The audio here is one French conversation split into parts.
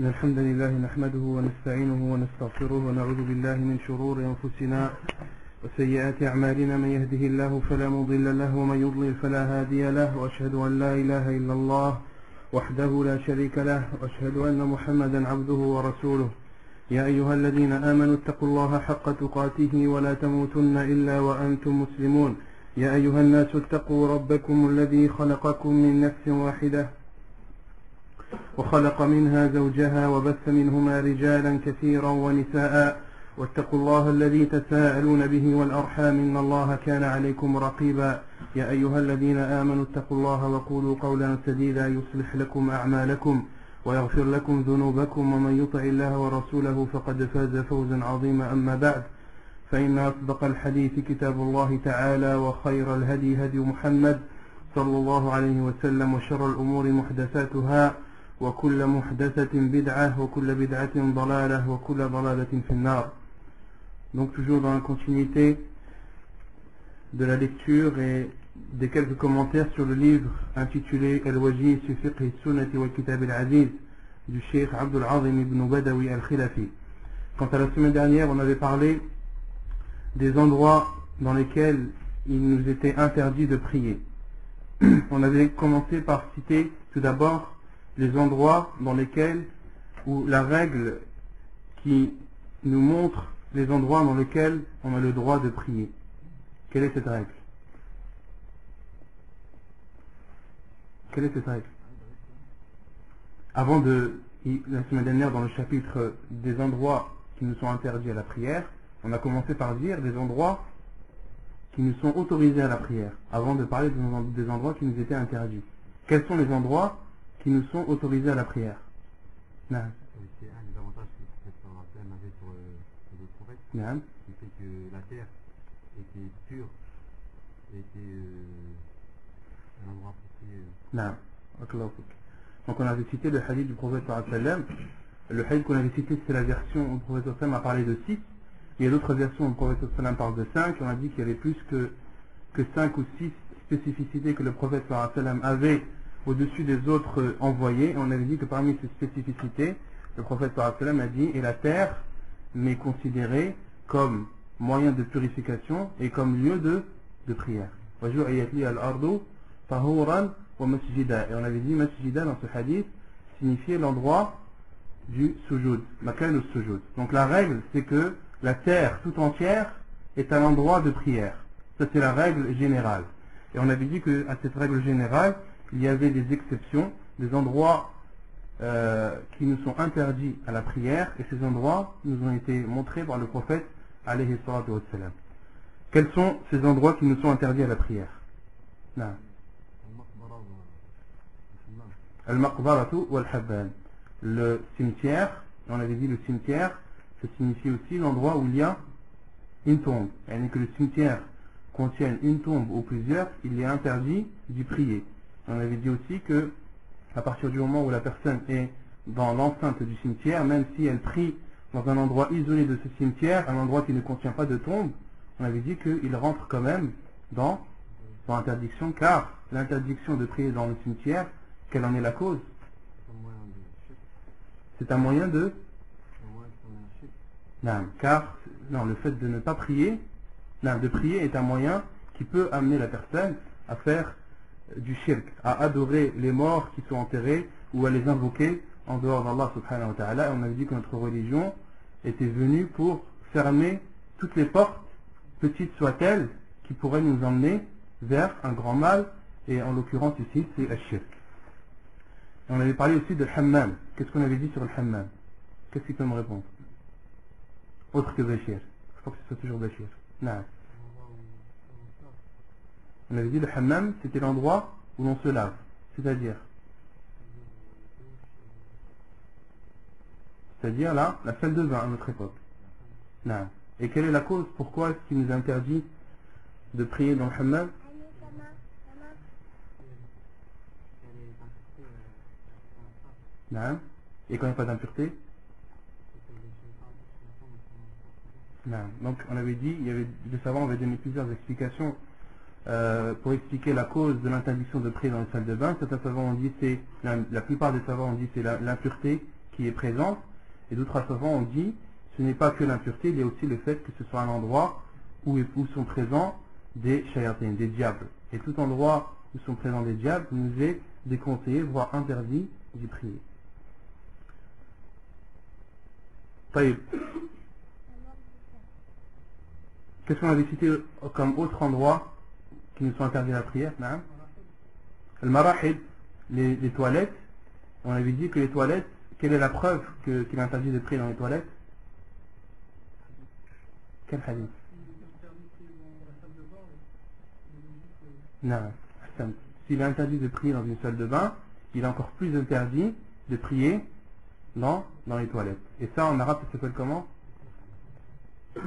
إن الحمد لله نحمده ونستعينه ونستغفره ونعوذ بالله من شرور أنفسنا وسيئات أعمالنا. من يهده الله فلا مضل له ومن يضلل فلا هادي له، وأشهد أن لا إله إلا الله وحده لا شريك له، وأشهد أن محمدا عبده ورسوله. يا أيها الذين آمنوا اتقوا الله حق تقاته ولا تموتن إلا وأنتم مسلمون. يا أيها الناس اتقوا ربكم الذي خلقكم من نفس واحدة وخلق منها زوجها وبث منهما رجالا كثيرا ونساء، واتقوا الله الذي تساءلون به والأرحام إن الله كان عليكم رقيبا. يا أيها الذين آمنوا اتقوا الله وقولوا قولا سديدا يصلح لكم أعمالكم ويغفر لكم ذنوبكم، ومن يطع الله ورسوله فقد فاز فوزا عظيما. أما بعد، فإن أصدق الحديث كتاب الله تعالى، وخير الهدي هدي محمد صلى الله عليه وسلم، وشر الأمور محدثاتها، وكل محدثة بدعة وكل بدعة ضلالة وكل ضلالة في النار. Donc toujours dans la continuité de la lecture et des quelques commentaires sur le livre intitulé Al-Wajiz fi Fiqh Sunnati wal Kitab al-Aziz du Cheikh Abdul Azim ibn Badawi al-Khilafi. Quant à la semaine dernière, on avait parlé des endroits dans lesquels il nous était interdit de prier. On avait commencé par citer tout d'abord les endroits dans lesquels, ou la règle qui nous montre les endroits dans lesquels on a le droit de prier. Quelle est cette règle? Quelle est cette règle? Avant la semaine dernière, dans le chapitre des endroits qui nous sont interdits à la prière, on a commencé par dire des endroits qui nous sont autorisés à la prière, avant de parler des endroits qui nous étaient interdits. Quels sont les endroits qui nous sont autorisés à la prière? C'est un des avantages que le prophète avait sur les autres prophètes, qui fait que la terre était pure et était un endroit approprié. Donc on avait cité le hadith du prophète sallam. Le hadith qu'on avait cité, c'est la version où le prophète sallam a parlé de 6. Il y a d'autres versions où le prophète sallam parle de 5. On a dit qu'il y avait plus que 5 ou 6 spécificités que le prophète sallam avait au-dessus des autres envoyés. Et on avait dit que parmi ces spécificités, le prophète sallam a dit: et la terre m'est considérée comme moyen de purification et comme lieu de prière. Et on avait dit masjida dans ce hadith signifiait l'endroit du sujoud, makan ou sujoud. Donc la règle, c'est que la terre tout entière est un endroit de prière. Ça, c'est la règle générale. Et on avait dit qu'à cette règle générale, il y avait des exceptions, des endroits qui nous sont interdits à la prière, et ces endroits nous ont été montrés par le prophète alayhi salatu wassalam. Quels sont ces endroits qui nous sont interdits à la prière? Al-Maqbaratu wal-Habban. Le cimetière, on avait dit le cimetière, ça signifie aussi l'endroit où il y a une tombe. Et que le cimetière contienne une tombe ou plusieurs, il est interdit d'y prier. On avait dit aussi que à partir du moment où la personne est dans l'enceinte du cimetière, même si elle prie dans un endroit isolé de ce cimetière, un endroit qui ne contient pas de tombe, on avait dit qu'il rentre quand même dans l'interdiction, car l'interdiction de prier dans le cimetière, quelle en est la cause? C'est un moyen de... car le fait de ne pas prier, de prier est un moyen qui peut amener la personne à faire du shirk, à adorer les morts qui sont enterrés ou à les invoquer en dehors d'Allah subhanahu wa ta'ala. Et on avait dit que notre religion était venue pour fermer toutes les portes, petites soient-elles, qui pourraient nous emmener vers un grand mal, et en l'occurrence ici c'est le shirk. Et on avait parlé aussi de hammam. Qu'est-ce qu'on avait dit sur le hammam? Qu'est-ce qu'il peut me répondre autre que Bachir? Je crois que c'est toujours Bachir. Non. On avait dit le hammam, c'était l'endroit où l'on se lave, c'est-à-dire là, la salle de bain à notre époque. Non. Et quelle est la cause? Pourquoi est-ce qu'il nous interdit de prier dans le hammam? Non. Et quand il n'y a pas d'impureté? Non. Donc on avait dit, les savants avaient donné plusieurs explications pour expliquer la cause de l'interdiction de prier dans les salles de bain. Certains savants ont dit la plupart des savants ont dit c'est l'impureté qui est présente. Et d'autres savants ont dit, ce n'est pas que l'impureté, il y a aussi le fait que ce soit un endroit où sont présents des shayatines, des diables. Et tout endroit où sont présents des diables nous est déconseillé, voire interdit d'y prier. طيب. Qu'est-ce qu'on avait cité comme autre endroit qui nous sont interdits la prière? Le marahid, les toilettes. On avait dit que les toilettes, quelle est la preuve qu'il est interdit de prier dans les toilettes? Quel hadith? Non. S'il est interdit de prier dans une salle de bain, il est encore plus interdit de prier dans les toilettes. Et ça, en arabe, ça s'appelle comment?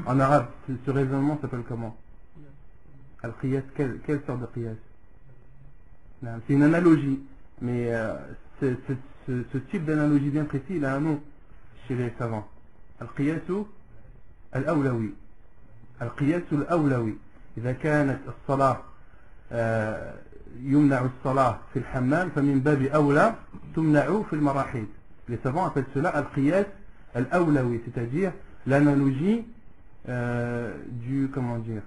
En arabe, ce raisonnement s'appelle comment? Al-qiyas, quelle sorte de qiyas? C'est une analogie, mais ce type d'analogie bien précis, il a un nom chez les savants. Al-qiyasu al-awlawi. Al-qiyasu al-awlawi. إذا كانت الصلاة يمنع الصلاة في الحمام فمن باب أولى تمنع في المراحيض. Les savants appellent cela al-qiyas al-awlawi, c'est-à-dire l'analogie comment dire,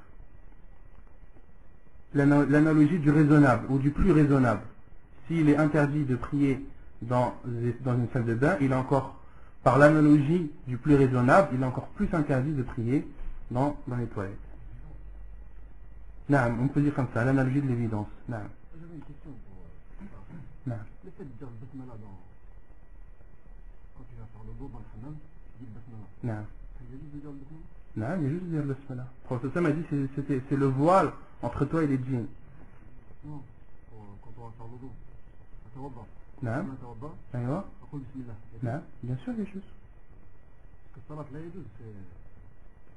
l'analogie du raisonnable ou du plus raisonnable. S'il est interdit de prier dans une salle de bain, il est encore, par l'analogie du plus raisonnable, il est encore plus interdit de prier dans les toilettes. Non, on peut dire comme ça, l'analogie de l'évidence. Non. J'avais une question pour Non. le fait de dire le basmala quand tu vas faire le dos dans le hammam, tu dis le basmala. Non. Il y a juste de dire le basmala? Non, il y a juste de dire le basmala. Le professeur m'a dit que c'est le voile entre toi et les djinns. Non, quand on va faire le dos. أتوضأ. نعم. أتوضأ. أيوة. أقول بسم الله. نعم. Bien sûr, les choses. Parce que الصلاة لا يجوز.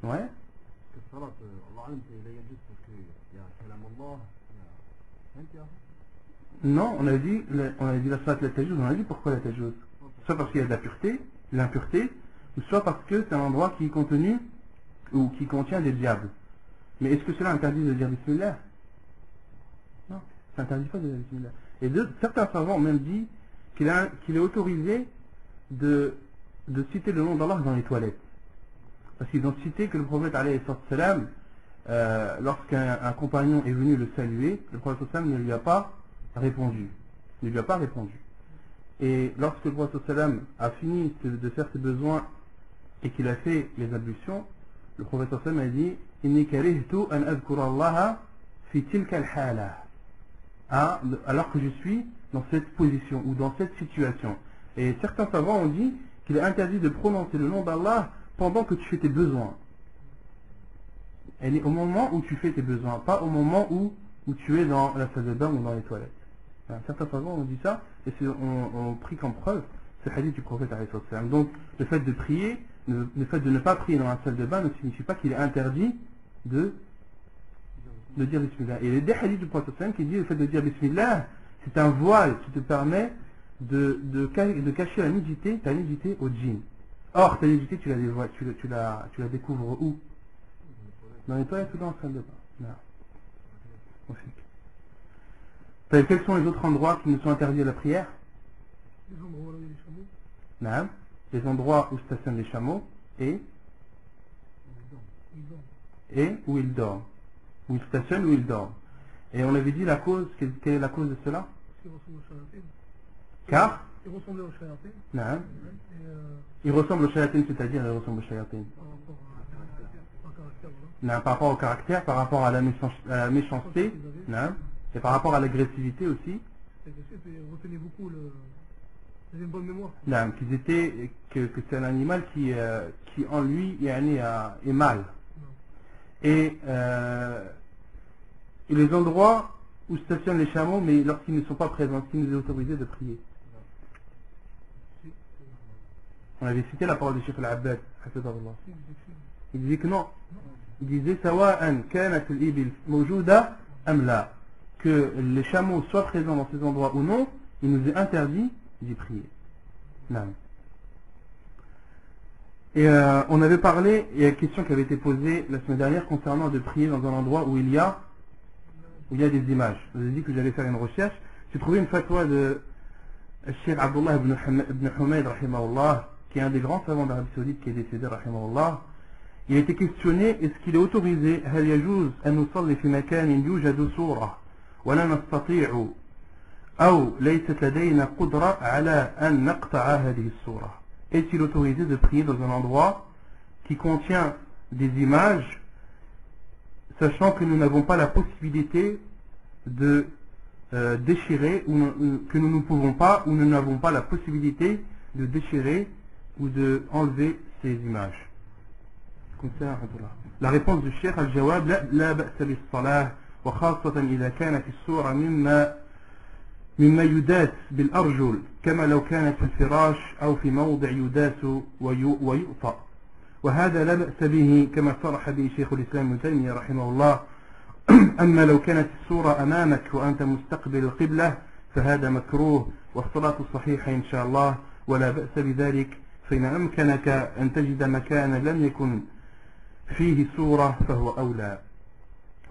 Ouais. Parce que الصلاة الله أعلم لا يجوز parce que il y a كلام الله. فهمت يا أخي؟ Non, on a dit la salat la tajouz, on a dit pourquoi la tajouz. Soit parce qu'il y a de la pureté, l'impureté, ou soit parce que c'est un endroit qui est contenu ou qui contient des diables. Mais est-ce que cela interdit de dire bismillah? Non, ça interdit pas de dire bismillah. Et certains savants ont même dit qu'il est autorisé de citer le nom d'Allah dans les toilettes. Parce qu'ils ont cité que le prophète alayhi salam, lorsqu'un compagnon est venu le saluer, le prophète sallam ne lui a pas répondu. Et lorsque le prophète sallam a fini de faire ses besoins et qu'il a fait les ablutions, le prophète sallam a dit Inni karihtu an adhkura Allah fi tilka al-hala. Alors que je suis dans cette position ou dans cette situation. Et certains savants ont dit qu'il est interdit de prononcer le nom d'Allah pendant que tu fais tes besoins. Elle est au moment où tu fais tes besoins, pas au moment où tu es dans la salle de bain ou dans les toilettes. Certains savants ont dit ça et ont pris comme preuve ce hadith du prophète alayhi salam. Donc le fait de prier, le fait de ne pas prier dans la salle de bain ne signifie pas qu'il est interdit de dire bismillah. Et il y a des hadiths du prophète sallam qui disent le fait de dire bismillah, c'est un voile qui te permet de cacher ta nudité au djinn. Or ta nudité tu la découvres où? Dans les toilettes ou dans la salle de bain? Non. Quels sont les autres endroits qui nous sont interdits à la prière? Les endroits où il y a les chameaux. Non. Les endroits où stationnent les chameaux et où ils dorment. Où ils stationnent, où ils dorment. Et on avait dit la cause, quelle est la cause de cela? Car ils ressemblent aux shayatin. Non. Ils ressemblent aux shayatin, c'est-à-dire ils ressemblent aux shayatin. Non, par rapport au caractère, par rapport à la méchanceté, non, et par rapport à l'agressivité aussi. Retenez beaucoup une bonne mémoire. Non, que c'est un animal qui en lui est mal. Et les endroits où stationnent les chameaux, mais lorsqu'ils ne sont pas présents, qui nous est autorisé de prier. On avait cité la parole du Cheikh Al-Abbad, il disait que non. Il disait sawa'an kanat al-ibil mawjouda am la, que les chameaux soient présents dans ces endroits ou non, il nous est interdit d'y prier. Non. Et on avait parlé, il y a une question qui avait été posée la semaine dernière concernant de prier dans un endroit où il y a des images. Je vous ai dit que j'allais faire une recherche. J'ai trouvé une fatwa Cheikh Abdullah ibn Humayd, rahimahullah, qui est un des grands savants d'Arabie Saoudite qui est décédé, rahimahullah, il a été questionné, est-ce qu'il est autorisé هل يجوز أن نصلي في مكان يوجد صورة ولا نستطيع أو ليست لدينا قدرة على أن نقطع هذه الصورة. Est-il autorisé de prier dans un endroit qui contient des images, sachant que nous n'avons pas la possibilité de déchirer, ou que nous ne pouvons pas, ou nous n'avons pas la possibilité de déchirer ou de enlever ces images. La réponse du Cheikh al-Jawab, لا بأس بالصلاة وخاصة إذا كانت الصورة مما يداس بالأرجل كما لو كانت في الفراش أو في موضع يداس ويؤطأ، وهذا لا بأس به كما صرح به شيخ الإسلام ابن تيمية رحمه الله. أما لو كانت الصورة أمامك وأنت مستقبل القبلة فهذا مكروه، والصلاة الصحيحة إن شاء الله ولا بأس بذلك، فإن أمكنك أن تجد مكانا لم يكن فيه صورة فهو أولى.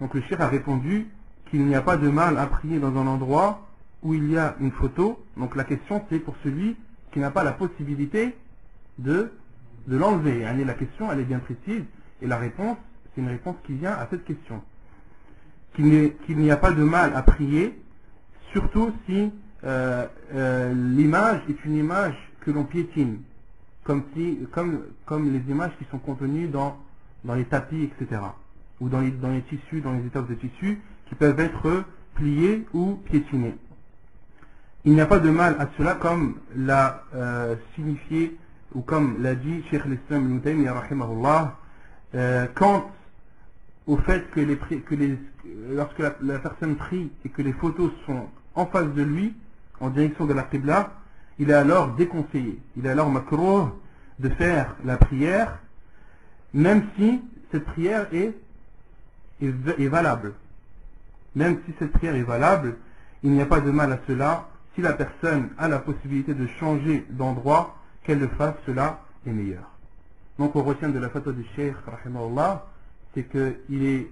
Donc le cheikh a répondu qu'il n'y a pas de mal à prier dans un endroit où il y a une photo. Donc la question c'est pour celui qui n'a pas la possibilité de l'enlever. La question elle est bien précise et la réponse c'est une réponse qui vient à cette question. Qu'il n'y a pas de mal à prier, surtout si l'image est une image que l'on piétine, comme les images qui sont contenues dans les tapis, etc. Ou dans les tissus, dans les étoffes de tissus, qui peuvent être pliés ou piétinés. Il n'y a pas de mal à cela, comme l'a signifié, ou comme l'a dit Cheikh l'Islam ibn Taymiyyah rahimahullah, quant au fait que lorsque la personne prie et que les photos sont en face de lui, en direction de la Qibla, il est alors déconseillé, il est alors makrouh de faire la prière, même si cette prière est valable. Même si cette prière est valable, il n'y a pas de mal à cela. Si la personne a la possibilité de changer d'endroit, qu'elle le fasse, cela est meilleur. Donc on retient de la fatwa du Cheikh, rahimahullah, c'est qu'il est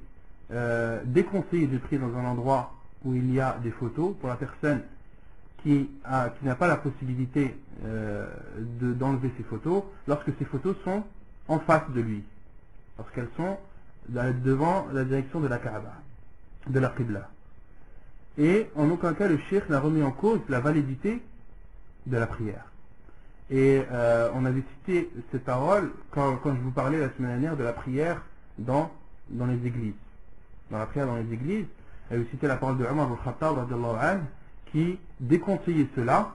déconseillé de prier dans un endroit où il y a des photos pour la personne qui n'a pas la possibilité d'enlever ces photos, lorsque ces photos sont en face de lui, lorsqu'elles sont devant la direction de la Kaaba, de la Qibla. Et en aucun cas le cheikh n'a remis en cause la validité de la prière. Et on avait cité cette parole quand je vous parlais la semaine dernière de la prière dans les églises. Dans la prière dans les églises, elle avait cité la parole de Omar al-Khattab radiyallahu anhu, qui déconseillait cela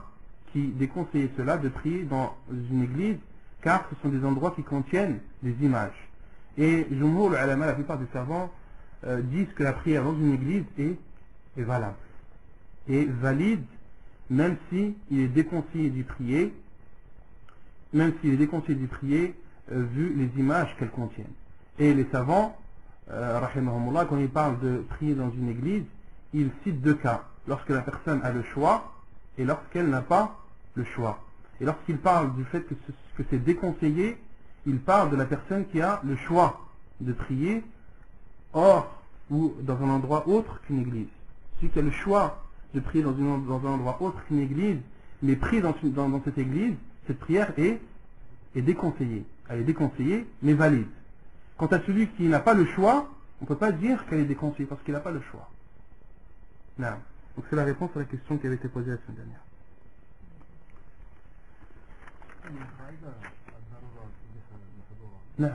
de prier dans une église, car ce sont des endroits qui contiennent des images. Et Jumhur al-Ulama, la plupart des savants, disent que la prière dans une église est valable, et valide, même si il est déconseillé d'y prier, vu les images qu'elles contiennent. Et les savants, rahimahumullah, quand ils parlent de prier dans une église, ils citent deux cas: lorsque la personne a le choix et lorsqu'elle n'a pas le choix. Et lorsqu'ils parlent du fait que c'est déconseillé, ils parlent de la personne qui a le choix de prier hors ou dans un endroit autre qu'une église. Celui qui a le choix de prier dans un endroit autre qu'une église, mais prie dans cette église, cette prière est déconseillée. Elle est déconseillée, mais valide. Quant à celui qui n'a pas le choix, on ne peut pas dire qu'elle est déconseillée parce qu'il n'a pas le choix. Non. Donc c'est la réponse à la question qui avait été posée la semaine dernière.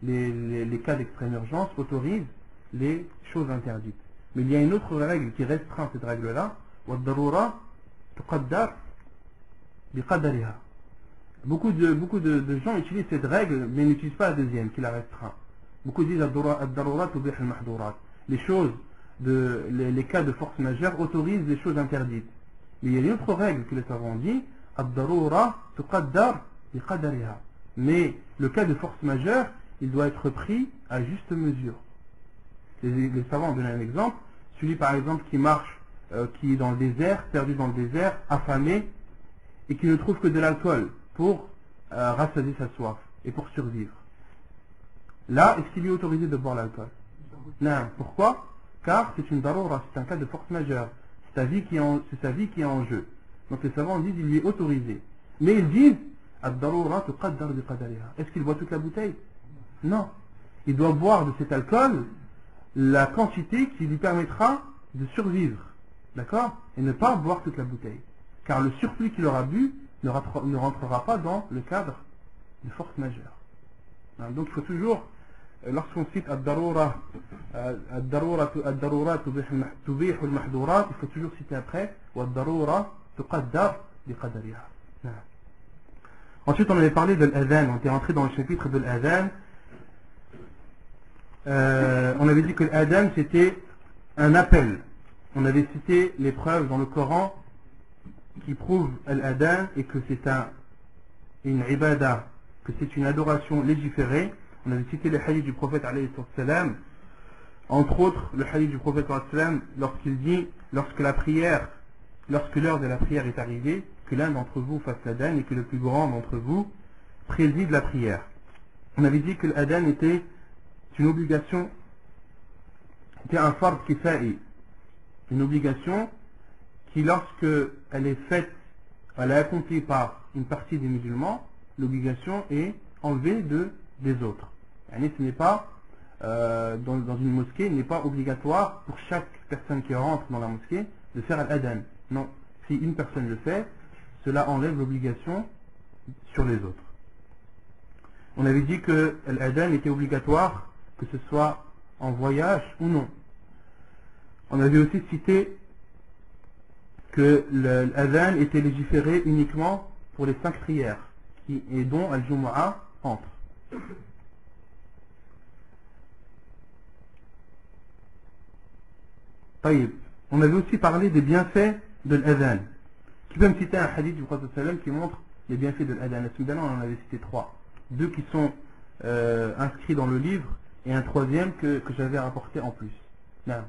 Les cas d'extrême urgence autorisent les choses interdites. Mais il y a une autre règle qui restreint cette règle-là. Beaucoup de gens utilisent cette règle mais n'utilisent pas la deuxième qui la restreint. Beaucoup disent les choses, les cas de force majeure autorisent les choses interdites. Mais il y a une autre règle que les savants disent, mais le cas de force majeure, il doit être pris à juste mesure. Les savants donnent un exemple: celui par exemple qui marche, qui est dans le désert, perdu dans le désert, affamé, et qui ne trouve que de l'alcool pour rassasier sa soif et pour survivre. Là, est-ce qu'il lui est autorisé de boire l'alcool? Non. Pourquoi? Car c'est une darura, c'est un cas de force majeure. c'est sa vie qui est en jeu. Donc les savants disent il lui est autorisé. Mais ils disent ad-darura tuqaddar bi qadariha. Est-ce qu'il boit toute la bouteille? Non. Il doit boire de cet alcool la quantité qui lui permettra de survivre. D'accord? Et ne pas boire toute la bouteille. Car le surplus qu'il aura bu ne rentrera pas dans le cadre de force majeure. Donc il faut toujours, lorsqu'on cite ad-darura tubihu al-mahdurat, il faut toujours citer après ad-darura tuqaddar bi qadariha. Ensuite on avait parlé de l'adhan, on était rentré dans le chapitre de l'adhan. On avait dit que l'adhan c'était un appel. On avait cité les preuves dans le Coran qui prouvent l'adhan et que c'est une ibada, que c'est une adoration légiférée. On avait cité les hadiths du prophète alayhi salam, entre autres le hadith du prophète alayhi salam lorsqu'il dit lorsque l'heure de la prière est arrivée, que l'un d'entre vous fasse l'adhan et que le plus grand d'entre vous préside la prière. On avait dit que l'adhan était une obligation, c'était un fard kifa'i, une obligation qui, lorsque elle est faite, elle est accomplie par une partie des musulmans, l'obligation est enlevée des autres. Ce n'est pas, dans une mosquée, il n'est pas obligatoire pour chaque personne qui rentre dans la mosquée de faire l'adhan. Non, si une personne le fait, cela enlève l'obligation sur les autres. On avait dit que l'adhan était obligatoire, que ce soit en voyage ou non. On avait aussi cité que l'adhan était légiféré uniquement pour les 5 prières et dont Al-Jumu'ah entre. طيب. On avait aussi parlé des bienfaits de l'adhan. Qui peut me citer un hadith du prophète sallam qui montre les bienfaits de l'adhan? On en avait cité 3. 2 qui sont inscrits dans le livre et un 3e que j'avais rapporté en plus. Non,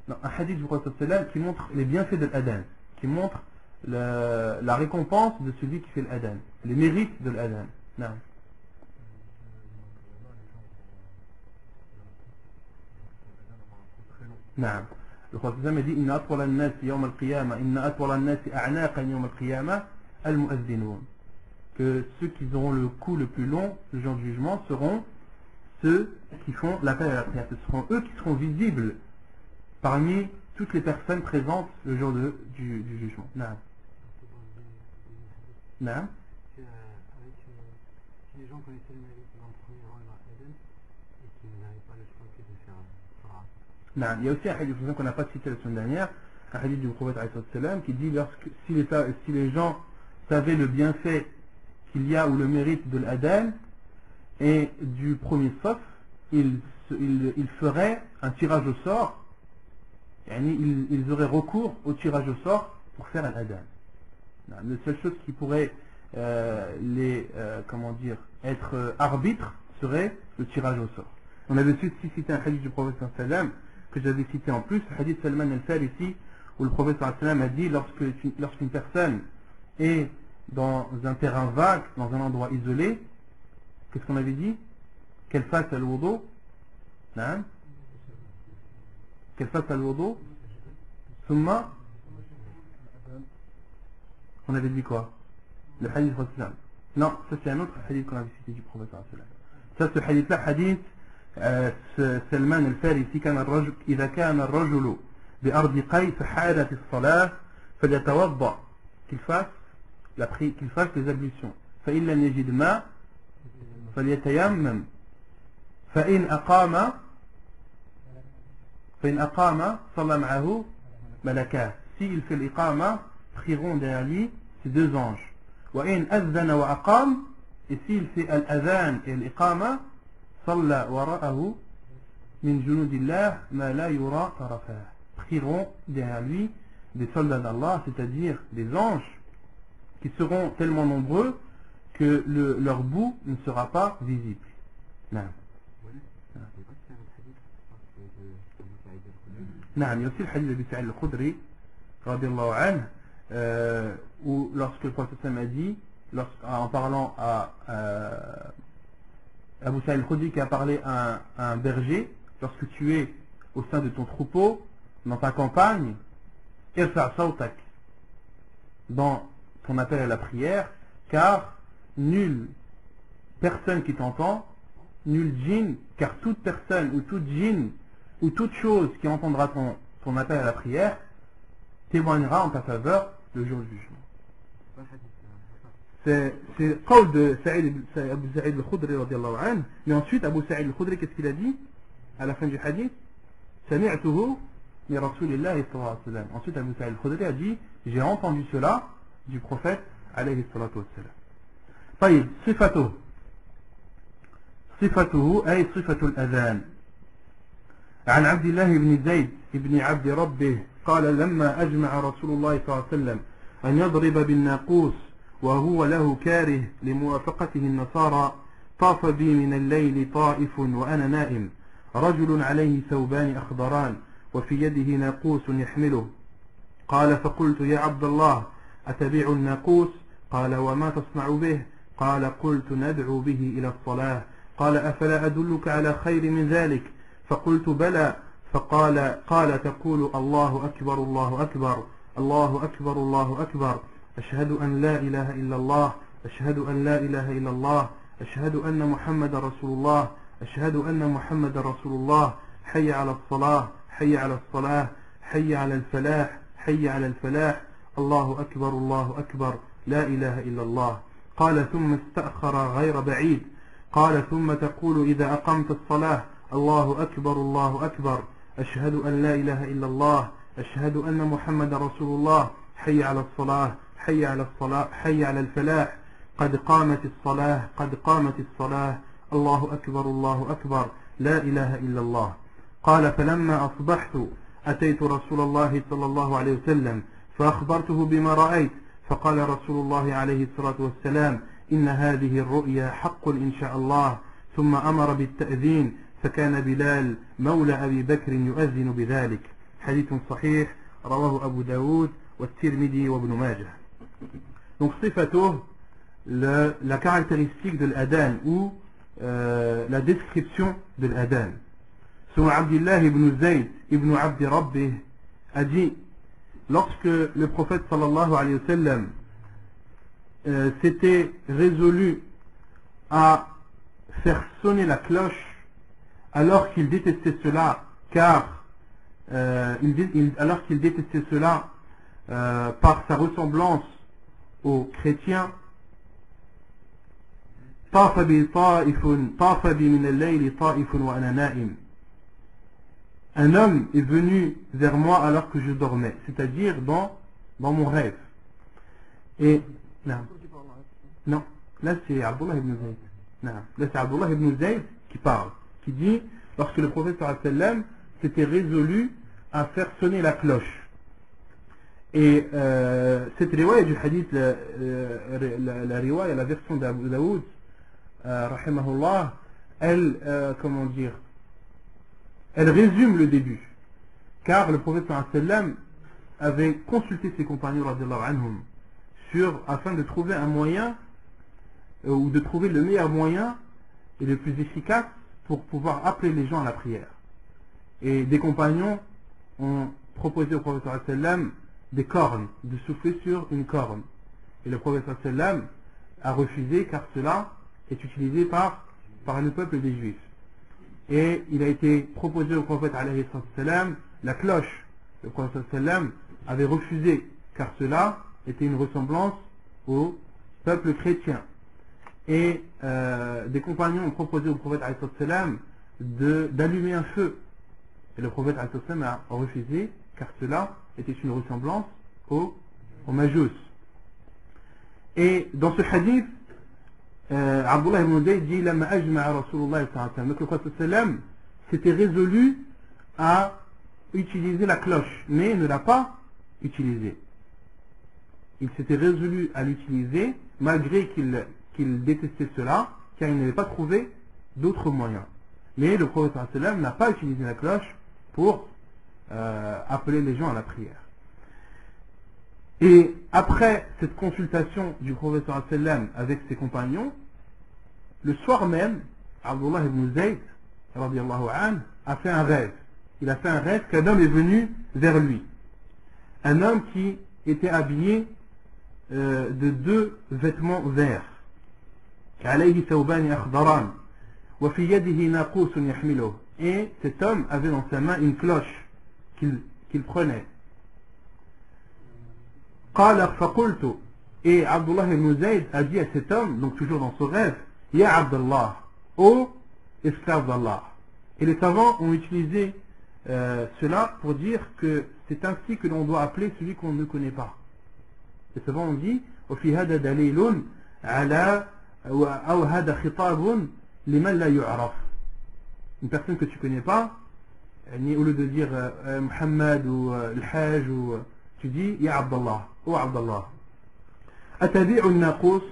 un hadith du prophète sallam qui montre les bienfaits de l'adhan, qui montre la récompense de celui qui fait l'adhan, les mérites de l'adhan. Non. نعم. Le prophète sallam a dit inna atwala an-nas yawm al-qiyamah inna atwala an-nas a'naqan yawm al-qiyamah al-mu'adhdhinun, que ceux qui auront le cou le plus long le jour du jugement seront ceux qui font l'appel à la prière. Ce seront eux qui seront visibles parmi toutes les personnes présentes le jour du jugement. Non. Non. Si les gens connaissaient le mérite dans le premier rang l'adhan et qu'ils n'avaient pas le choix que de faire Salah. Non. Il y a aussi un hadith qu'on n'a pas cité la semaine dernière, un hadith du prophète alayhi salam qui dit si les gens savaient le bienfait qu'il y a ou le mérite de l'adhan et du premier saf, ils feraient un tirage au sort, ils auraient recours au tirage au sort pour faire l'adhan. La seule chose qui pourrait être arbitre serait le tirage au sort. On avait aussi cité un hadith du prophète sallam que j'avais cité en plus, le hadith Salman al-Farisi, où le prophète sallam a dit lorsqu'une personne est dans un terrain vague, dans un endroit isolé, qu'est-ce qu'on avait dit? Qu'elle fasse al-wudu. Qu'elle fasse al-wudu. Summa. On avait dit quoi? Le hadith du prophète. Non, ça c'est un autre hadith qu'on avait cité du prophète. Ça, ce hadith-là, hadith Salman al-Farisi, إذا كان الرجل بأرض قيس فحالت الصلاة فليتوضأ, qu'il fasse les ablutions. فإن لم يجد ماء فليتيمم فإن أقام صلى معه ملكان. S'il fait l'iqama, prieront derrière lui ces 2 anges. وإن أذن وأقام, et s'il fait al-adhan et l'iqama, صلى وراءه من جنود الله ما لا يرى طرفاه, prieront derrière lui des soldats d'Allah, c'est-à-dire des anges qui seront tellement nombreux que leur bout ne sera pas visible. Non. Non, il y a aussi le hadith de Sa'id al-Khudri radiyallahu anhu, où lorsque le prophète a dit, en parlant à Abu Sa'id al-Khudri qui a parlé à un berger, lorsque tu es au sein de ton troupeau, dans ta campagne, irfa' sawtak, dans ton appel à la prière, car nulle personne qui t'entend, nul djinn, car toute personne ou toute djinn ou toute chose qui entendra ton appel à la prière témoignera en ta faveur le jour du jugement. Pas le hadith, C'est qawl de Abu Sa'id al-Khudri radiyallahu anhu, mais ensuite Abu Sa'id al-Khudri, qu'est-ce qu'il a dit à la fin du hadith? Sami'tuhu min Rasulillahi sallallahu alayhi wa sallam. Ensuite Abu Sa'id al-Khudri a dit, j'ai entendu cela du prophète alayhi salatu wa sallam. طيب صفته أي صفة الأذان. عن عبد الله بن زيد بن عبد ربه قال لما أجمع رسول الله صلى الله عليه وسلم أن يضرب بالناقوس وهو له كاره لموافقته النصارى طاف بي من الليل طائف وأنا نائم رجل عليه ثوبان أخضران وفي يده ناقوس يحمله قال فقلت يا عبد الله أتبيع الناقوس؟ قال وما تصنع به؟ قال قلت ندعو به إلى الصلاة. قال أفلا أدلك على خير من ذلك؟ فقلت بلى. قال تقول الله أكبر الله أكبر الله أكبر الله أكبر أشهد أن لا إله إلا الله أشهد أن لا إله إلا الله أشهد أن محمد رسول الله أشهد أن محمد رسول الله حي على الصلاة حي على الصلاة حي على الفلاح حي على الفلاح الله أكبر لا إله إلا الله. قال ثم استأخر غير بعيد قال ثم تقول إذا أقمت الصلاة الله أكبر أشهد أن لا إله إلا الله أشهد أن محمد رسول الله حي على الصلاة حي على الصلاة حي على الفلاح قد قامت الصلاة الله أكبر لا إله إلا الله. قال فلما أصبحت أتيت رسول الله صلى الله عليه وسلم فأخبرته بما رأيت فقال رسول الله عليه الصلاة والسلام إن هذه الرؤيا حق إن شاء الله. ثم أمر بالتأذين فكان بلال مولى أبي بكر يؤذن بذلك. حديث صحيح رواه أبو داود والترمذي وابن ماجه. Donc صفته, la caractéristique de l'adhan ou la description de l'adhan. Selon Abdullah ibn Zayd ibn Abd Rabbih a dit, lorsque le prophète sallallahu alayhi wa sallam s'était résolu à faire sonner la cloche alors qu'il détestait cela alors qu'il détestait cela par sa ressemblance aux chrétiens, طاف بي من الليل طائف وأنا نائم. Un homme est venu vers moi alors que je dormais, c'est-à-dire dans mon rêve. Et non, là c'est Abdullah ibn Zayd. Non, là c'est Abdullah ibn Zayd qui parle, qui dit lorsque le prophète sallallahu alayhi wa sallam s'était résolu à faire sonner la cloche. Et cette riwaya du hadith, la riwaya, la version d'Abu Daoud, rahimahullah, elle résume le début, car le prophète sallallahu alayhi wa sallam avait consulté ses compagnons radiyallahu anhum afin de trouver un moyen ou de trouver le meilleur moyen et le plus efficace pour pouvoir appeler les gens à la prière. Et des compagnons ont proposé au prophète sallallahu alayhi wa sallam des cornes, de souffler sur une corne. Et le prophète sallallahu alayhi wa sallam a refusé, car cela est utilisé par le peuple des Juifs. Et il a été proposé au prophète alayhi wa sallam la cloche. Le prophète sallallahu alayhi wa sallam avait refusé, car cela était une ressemblance au peuple chrétien. Et des compagnons ont proposé au prophète alayhi wa sallam d'allumer un feu. Et le prophète alayhi wa sallam a refusé, car cela était une ressemblance au Majus. Et dans ce hadith, Abdullah ibn Zayd dit Lama ajma'a Rasulullah sallallahu alayhi wa sallam. Donc le prophète sallallahu alayhi wa sallam s'était résolu à utiliser la cloche, mais ne l'a pas utilisée. Il s'était résolu à l'utiliser malgré qu'il détestait cela, car il n'avait pas trouvé d'autres moyens. Mais le prophète sallallahu alayhi wa sallam n'a pas utilisé la cloche pour appeler les gens à la prière. Et après cette consultation du prophète sallallahu alayhi wa sallam avec ses compagnons, le soir même, Abdullah ibn Zayd radiyallahu anhu a fait un rêve. il a fait un rêve qu'un homme est venu vers lui. Un homme qui était habillé de deux vêtements verts. عليه ثوبان أخضران وفي يده ناقوس يحمله. Et cet homme avait dans sa main une cloche qu'il prenait. قال فقلت. Et Abdullah ibn Zayd a dit à cet homme, donc toujours dans son rêve, Ya Abdullah, ô esclave d'Allah. Et les savants ont utilisé cela pour dire que c'est ainsi que l'on doit appeler celui qu'on ne connaît pas. Les savants ont dit وفي هذا دليل على أو هذا خطاب لمن لا يعرف. Une personne que tu connais pas, au lieu de dire Muhammad ou Al-Hajj, ou tu dis Ya Abdullah, ô Abdullah. Atabi'u al-naqus.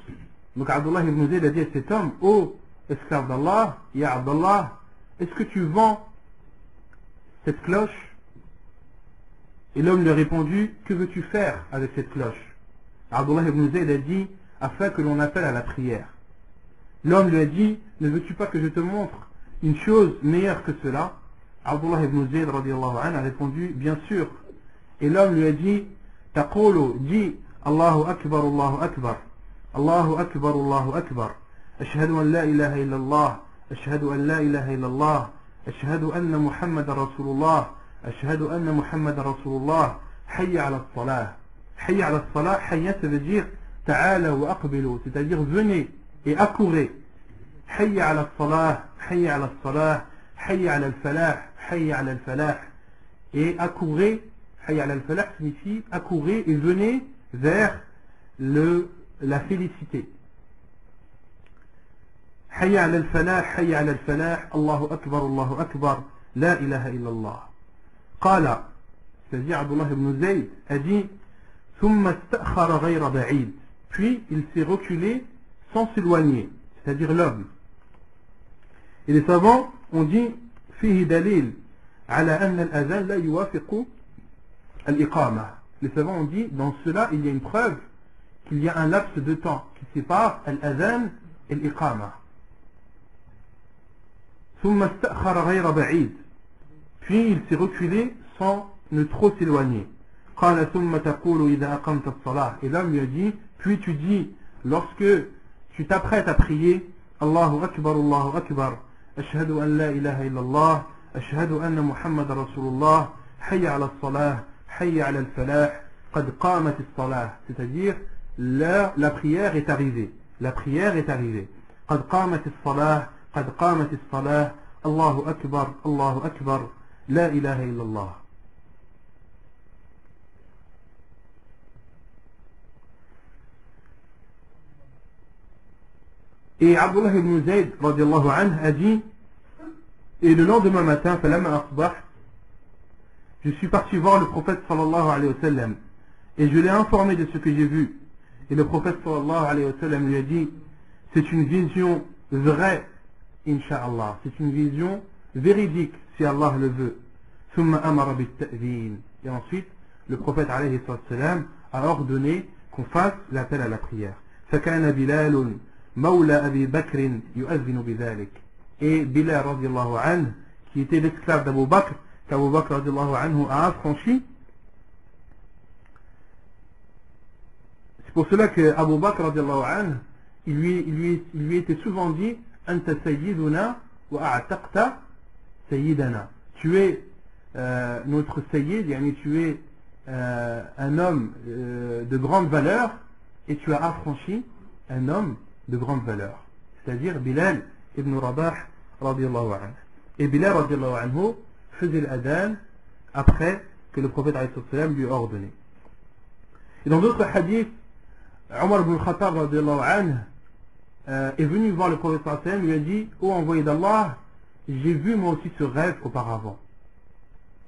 Donc Abdullah ibn Zayd a dit à cet homme, ô esclave d'Allah, Ya Abdullah, est-ce que tu vends cette cloche? Et l'homme lui a répondu, que veux-tu faire avec cette cloche? Abdullah ibn Zayd a dit, afin que l'on appelle à la prière. L'homme lui a dit, ne veux-tu pas que je te montre une chose meilleure que cela? Abdullah ibn Zayd radiyallahu anhu a répondu, bien sûr. Et l'homme lui a dit, taqulu, dis, Allahu akbar, Allahu akbar, Allahu akbar, Allahu akbar, ashhadu an la ilaha illallah, ashhadu an la ilaha illallah, ashhadu anna Muhammad Rasulullah, ashhadu anna Muhammad Rasulullah, hayya ala salah. Hayya ala salah, hayya ça veut dire ta'ala wa aqbilu, c'est-à-dire venez et accourez. Hayya ala salah, hayya ala salah, hayya ala al-falah, hayya ala al-falah. Et accourez, hayya ala al-falah signifie accourez et venez vers la félicité. Hayya ala al-falah, hayya ala al-falah, Allahu akbar, la ilaha illallah. Qala, c'est-à-dire Abdullah ibn Zayd a dit ثم استأخر غير بعيد. Puis il s'est reculé sans s'éloigner, c'est-à-dire l'homme. Et les savants ont dit فيه دليل على أن الأذان لا يوافق الإقامة. Les savants ont dit dans cela il y a une preuve qu'il y a un laps de temps qui sépare الأذان et الإقامة. ثم استأخر غير بعيد. Puis il s'est reculé sans ne trop s'éloigner. قال ثم تقول إذا أقمت الصلاة. Et l'homme lui a dit, puis tu dis lorsque tu t'apprêtes à prier, Allahu akbar, ashhadu an la ilaha illallah, ashhadu anna Muhammad Rasulullah, hayya ala as-salah, hayya ala al-falah, qad qamat as-salah. C'est-à-dire la prière est arrivée. La prière est arrivée. قد قامت الصلاة, قد قامت الصلاة, الله أكبر, لا إله إلا الله. Et Abdullah ibn Zayd radiallahu anhu a dit, et le lendemain matin, je suis parti voir le prophète sallallahu alayhi wa sallam et je l'ai informé de ce que j'ai vu. Et le prophète sallallahu alayhi wa sallam lui a dit, c'est une vision vraie, incha'Allah, c'est une vision véridique si Allah le veut. Et ensuite, le prophète alayhi wa sallam a ordonné qu'on fasse l'appel à la prière. فكان بلال مولى أبي بكر يؤذن بذلك. Et Bilal radiallahu anhu, qui était l'esclave d'Abu Bakr, qu'Abu Bakr radiallahu anhu a affranchi. C'est pour cela que Abu Bakr radiallahu anhu, il lui était souvent dit Anta sayyiduna wa a'taqta sayyidana. Tu es notre sayyid, yani tu es un homme de grande valeur et tu as affranchi un homme de grande valeur, c'est-à-dire Bilal ibn Rabah radiallahu anhu. Et Bilal radiallahu anhu faisait l'adhan après que le prophète alayhi salam lui a ordonné. Et dans d'autres hadiths, Omar ibn Khattab radiallahu anhu est venu voir le prophète sallallahu alayhi wa sallam, lui a dit, ô envoyé d'Allah, j'ai vu moi aussi ce rêve auparavant.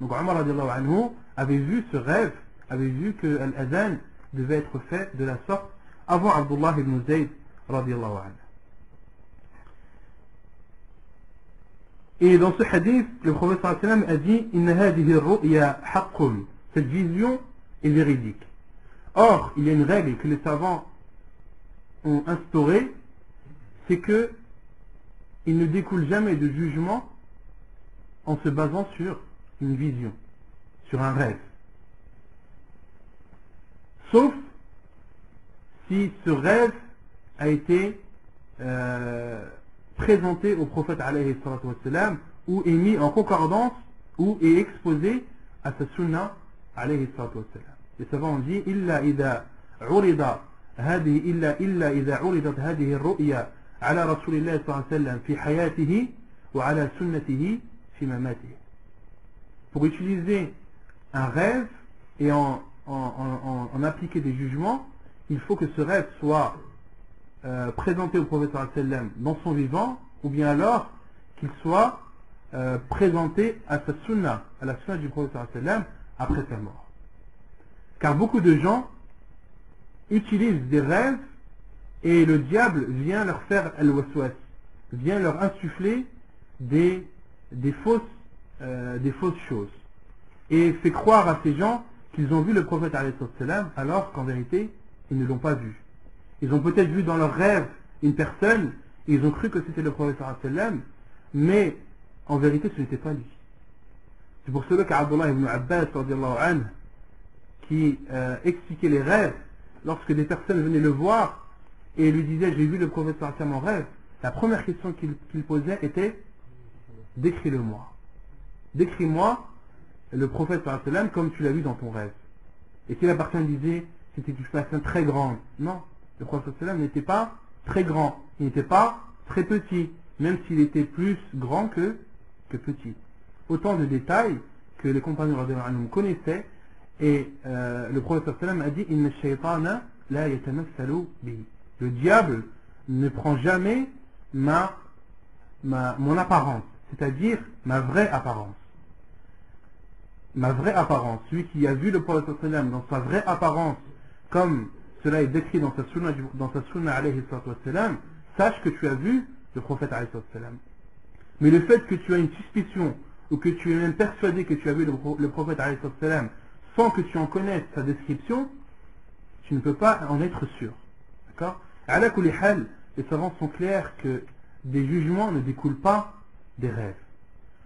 Donc Omar radiallahu anhu avait vu ce rêve, avait vu que l'adhan devait être fait de la sorte avant Abdullah ibn Zayd radiallahu anhu. Et dans ce hadith, le prophète sallallahu alayhi wa sallam a dit Inna hadihi ar-ru'ya haqqun. Cette vision est véridique. Or, il y a une règle que les savants ont instaurée, c'est que il ne découle jamais de jugement en se basant sur une vision, sur un rêve. Sauf si ce rêve a été présenté au prophète alayhi salatu wassalam, ou est mis en concordance, ou est exposé à sa sunna alayhi salatu wassalam. Les savants ont dit إلا إذا عرض هذه إلا إذا عرضت هذه الرؤيا على رسول الله صلى الله عليه وسلم في حياته وعلى سنته في مماته. Pour utiliser un rêve et en appliquer des jugements, il faut que ce rêve soit présenté au prophète sallallahu alayhi wa sallam dans son vivant, ou bien alors qu'il soit présenté à sa sunna, à la sunna du prophète sallallahu alayhi wa sallam après sa mort. Car beaucoup de gens utilisent des rêves et le diable vient leur faire al-waswas, vient leur insuffler des fausses choses et fait croire à ces gens qu'ils ont vu le prophète alayhi salam alors qu'en vérité ils ne l'ont pas vu. Ils ont peut-être vu dans leur rêve une personne et ils ont cru que c'était le prophète alayhi salam, mais en vérité ce n'était pas lui. C'est pour cela qu'Abdullah ibn Abbas radiyallahu anhu, qui expliquait les rêves, lorsque des personnes venaient le voir et lui disaient j'ai vu le prophète sallallahu alayhi wa sallam en rêve, la première question qu'il posait était décris-le-moi. Décris-moi le prophète sallallahu alayhi wa sallam comme tu l'as vu dans ton rêve. Et si la personne disait c'était une personne très grande, non, le prophète sallallahu alayhi wa sallam n'était pas très grand, il n'était pas très petit, même s'il était plus grand que petit. Autant de détails que les compagnons radhiyallahu anhum connaissaient. Et le prophète sallam a dit Inna shaytana la yatamassalu bi. Le diable ne prend jamais mon apparence, c'est-à-dire ma vraie apparence. Ma vraie apparence. Celui qui a vu le prophète sallam dans sa vraie apparence, comme cela est décrit dans sa sunna alayhi sallam, sache que tu as vu le prophète alayhi sallam. Mais le fait que tu as une suspicion ou que tu es même persuadé que tu as vu le prophète alayhi sallam sans que tu en connaisses sa description, tu ne peux pas en être sûr. D'accord ? Ala kulli hal, les savants sont clairs que des jugements ne découlent pas des rêves.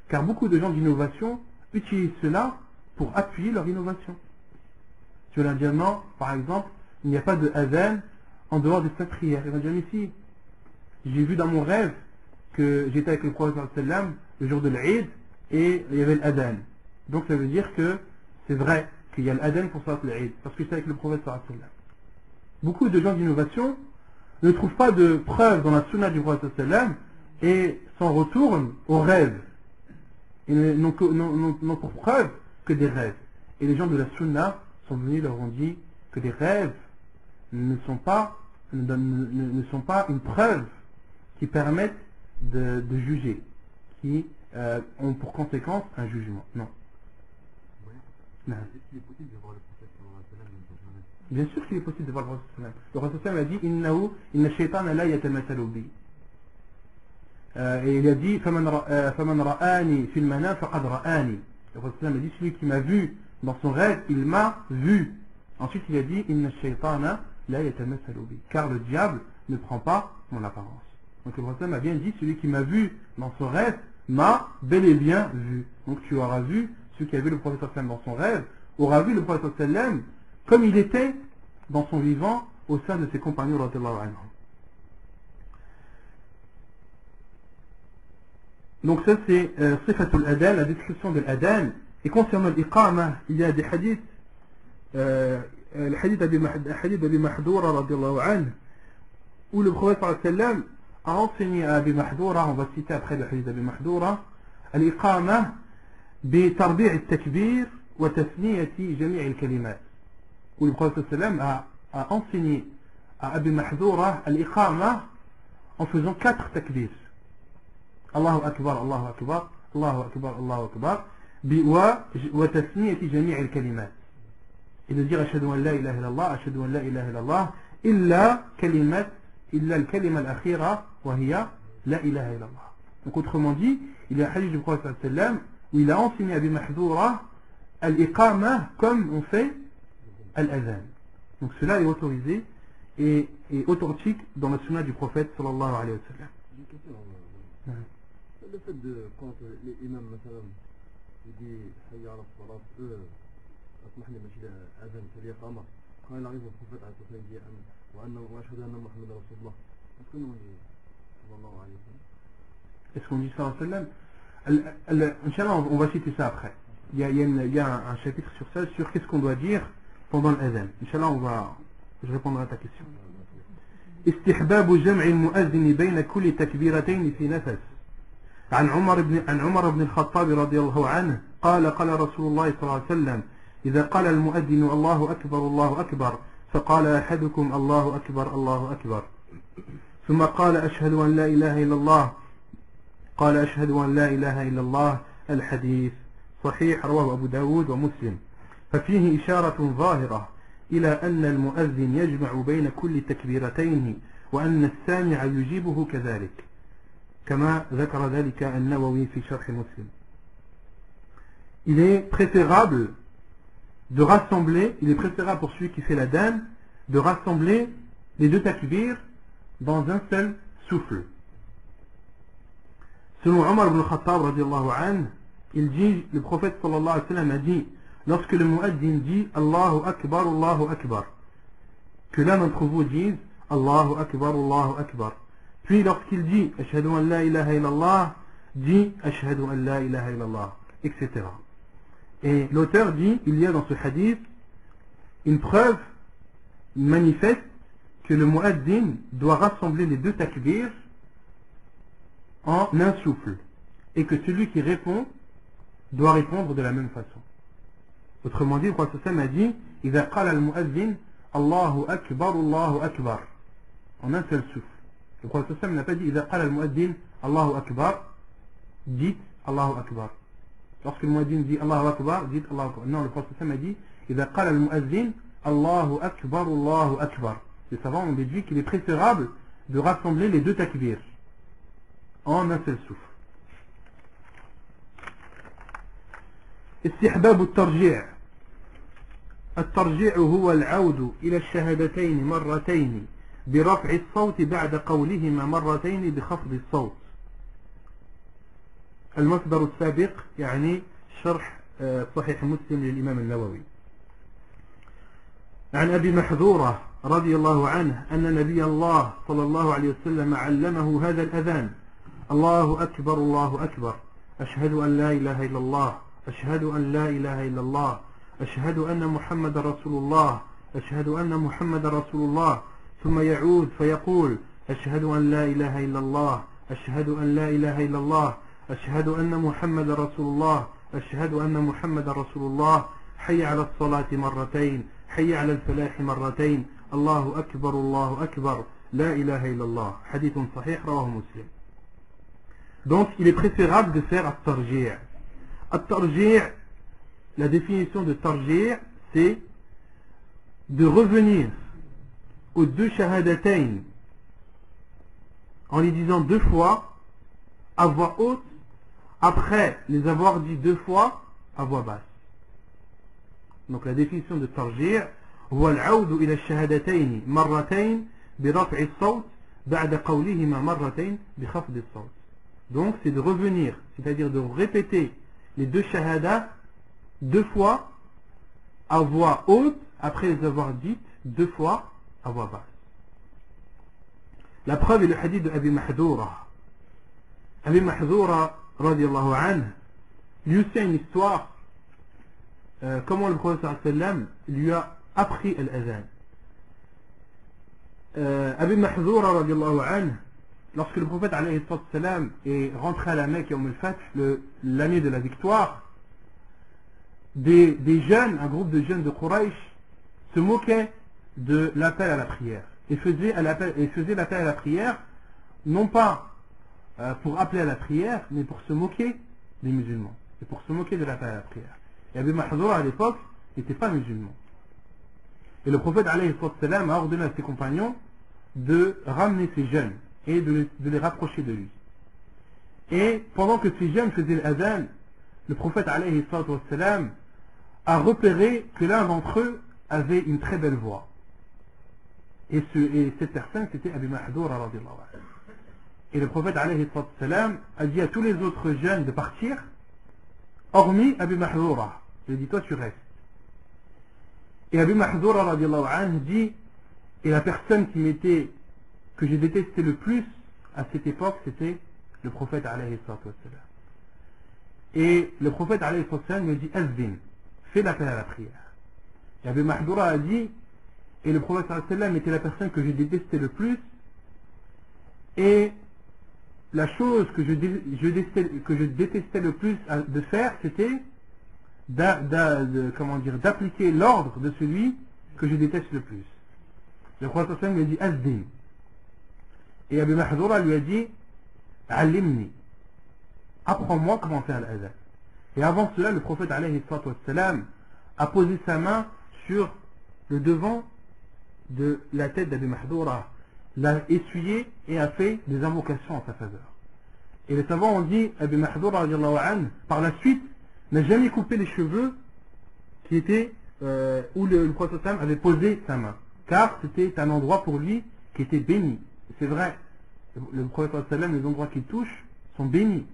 Car beaucoup de gens d'innovation utilisent cela pour appuyer leur innovation. Tu vas dire non, par exemple, il n'y a pas de adhan en dehors de sa prière. Il va dire mais si, j'ai vu dans mon rêve que j'étais avec le prophète sallam le jour de l'Eid et il y avait l'adhan. Donc ça veut dire que c'est vrai qu'il y a l'adhan pour salat l'Eid, parce que j'étais avec le prophète sallallahu alayhi wa sallam. Beaucoup de gens d'innovation ne trouvent pas de preuves dans la sunna du prophète sallallahu alayhi wa sallam et s'en retournent aux rêves. Ils n'ont pour preuve que des rêves. Et les gens de la sunna sont venus, leur ont dit que les rêves ne sont pas une preuve qui permettent de juger, qui ont pour conséquence un jugement. Non. Non. Est-ce qu'il est possible de voir le prophète sallallahu alayhi wa sallam dans un rêve? Bien sûr qu'il est possible de voir le prophète sallallahu alayhi wa sallam. Le prophète sallallahu alayhi wa sallam a dit Inna shaytana la yatamathalu bi. Et il a dit Faman ra'ani fil manam faqad ra'ani. Le prophète sallallahu alayhi wa sallam a dit celui qui m'a vu dans son rêve, il m'a vu. Ensuite il a dit Inna shaytana la yatamathalu bi. Car le diable ne prend pas mon apparence. Donc le prophète sallallahu alayhi wa sallam a bien dit celui qui m'a vu dans son rêve m'a bel et bien vu. Donc tu auras vu, celui qui a vu le prophète sallam dans son rêve aura vu le prophète sallam comme il était dans son vivant au sein de ses compagnons radhiyallahu anhum. Donc ça c'est sifatul adhan, la description de l'adhan. Et concernant l'iqama, il y a des hadiths, le hadith d'Abi Mahdoura radhiyallahu anhu, où le prophète sallam a enseigné à Abi Mahdoura, on va citer après le hadith d'Abi Mahdoura, l'iqama بتربيع التكبير وتثنية جميع الكلمات. Où le prophète sallam a enseigné à Abi Mahdoura l'iqama en faisant 4 takbirs. Allahu Akbar, Allahu Akbar, Allahu Akbar, Allahu Akbar, وتثنية جميع الكلمات. Et de dire أشهد أن لا إله إلا الله, أشهد أن لا إله إلا الله, إلا الكلمة الأخيرة وهي لا إله إلا الله. Donc autrement dit, il y a un hadith du prophète sallam où il a enseigné à Abi Mahdoura al-iqama comme on fait al-adhan. Donc cela est autorisé et authentique dans la sunna du prophète sallallahu alayhi wa sallam. J'ai une question. Le fait de, quand les imams يدي حي على الصلاة أسمح لي ماشي أذان سريع قامة quand il arrive au prophète عليه الصلاة والسلام dit وأشهد أن محمد رسول الله est-ce que nous صلى الله عليه وسلم est-ce qu'on dit sallallahu alayhi wa sallam? Inch'Allah, on va citer ça après. Il y a un chapitre sur ça, sur qu'est-ce qu'on doit dire pendant l'adhan. Inch'Allah, je répondrai à ta question. استحباب جمع المؤذن بين كل تكبيرتين في نفس. عن عمر بن الخطاب رضي الله عنه قال رسول الله صلى الله عليه وسلم: إذا قال المؤذن الله أكبر الله أكبر فقال أحدكم الله أكبر الله أكبر ثم قال أشهد أن لا إله إلا الله قال أشهد أن لا إله إلا الله. الحديث صحيح رواه أبو داود ومسلم. ففيه إشارة ظاهرة إلى أن المؤذن يجمع بين كل تكبيرتين وأن السامع يجيبه كذلك كما ذكر ذلك النووي في شرح مسلم. Il est préférable pour celui qui fait la dame de rassembler les deux takbirs dans un seul souffle. Selon Omar ibn Khattab radiallahu anhu, il dit, le prophète sallallahu alayhi wa sallam a dit, lorsque le muaddin dit Allahu Akbar, que l'un d'entre vous dise Allahu Akbar. Puis lorsqu'il dit Ashhadu an la ilaha illallah, dit Ashhadu an la ilaha illallah, etc. Et l'auteur dit, il y a dans ce hadith une preuve manifeste que le muaddin doit rassembler les deux takbirs en un souffle et que celui qui répond doit répondre de la même façon. Autrement dit, le prophète a dit إذا قال المؤذن الله أكبر en un seul souffle. Le prophète n'a pas dit إذا قال المؤذن الله أكبر, dites Allahu Akbar. Lorsque le muaddin dit Allahu Akbar, dites Allahu Akbar. Non, le prophète a dit إذا قال المؤذن الله أكبر. Les savants ont déduit qu'il est préférable de rassembler les deux takbirs en un seul souffle. استحباب الترجيع هو العود إلى الشهادتين مرتين برفع الصوت بعد قولهما مرتين بخفض الصوت. المصدر السابق يعني شرح صحيح مسلم للإمام النووي. عن أبي محذورة رضي الله عنه أن نبي الله صلى الله عليه وسلم علمه هذا الأذان: الله أكبر أشهد أن لا إله إلا الله أشهد أن لا إله إلا الله أشهد أن محمد رسول الله أشهد أن محمد رسول الله. ثم يعود فيقول: أشهد أن لا إله إلا الله أشهد أن لا إله إلا الله أشهد أن محمد رسول الله أشهد أن محمد رسول الله. حي على الصلاة مرتين حي على الفلاح مرتين الله أكبر لا إله إلا الله. حديث صحيح رواه مسلم. Donc il est préférable de faire at-tarji'. At-tarji', la définition de tarji', c'est de revenir aux deux shahadatayn en les disant deux fois à voix haute après les avoir dit deux fois à voix basse. Donc la définition de tarji' هو العود إلى الشهادتين مرتين برفع الصوت بعد قولهما مرتين بخفض الصوت. Donc c'est de revenir, c'est-à-dire de répéter les deux shahadas deux fois à voix haute après les avoir dites deux fois à voix basse. La preuve est le hadith de Abi Mahdoura. Abi Mahdoura radiallahu anhu, lui aussi a une histoire comment le prophète sallam lui a appris l'adhan. Abi Mahdoura radiallahu anhu, lorsque le prophète alayhi salam est rentré à la Mecque Yawm al-Fath, l'année de la victoire, des jeunes, un groupe de jeunes de Quraysh se moquaient de l'appel à la prière et faisaient l'appel à la prière non pas pour appeler à la prière mais pour se moquer des musulmans et pour se moquer de l'appel à la prière. Et Abi Mahdoura à l'époque n'était pas musulman. Et le prophète alayhi salam a ordonné à ses compagnons de ramener ces jeunes et de les rapprocher de lui. Et pendant que ces jeunes faisaient l'adhan, le prophète alayhi salam a repéré que l'un d'entre eux avait une très belle voix. Et cette personne, c'était Abi Mahdoura radiallahu anhu. Et le prophète alayhi salam a dit à tous les autres jeunes de partir hormis Abi Mahzoura. Il dit toi tu restes. Et Abi Mahzoura radiallahu anhu dit, et la personne que j'ai détesté le plus à cette époque, c'était le prophète alayhi salatu wassalam. Et le prophète alayhi salatu wassalam lui dit Azdin, fais l'appel à la prière. Et Abi Mahzoura a dit, et le prophète alayhi salatu wassalam était la personne que j'ai détesté le plus, et la chose que je détestais le plus de faire, c'était d'appliquer l'ordre de celui que je déteste le plus. Le prophète sallam lui a dit Azdin. Et Abi Mahzoura lui a dit Allimni, apprends-moi comment faire l'azan. Et avant cela, le prophète alayhi sallam a posé sa main sur le devant de la tête d'Abi Mahzoura, l'a essuyé et a fait des invocations en sa faveur. Et les savants ont dit Abi Mahzoura par la suite n'a jamais coupé les cheveux qui étaient où le prophète sallam avait posé sa main, car c'était un endroit pour lui qui était béni. C'est vrai, le prophète sallam, les endroits qu'il touche sont bénis.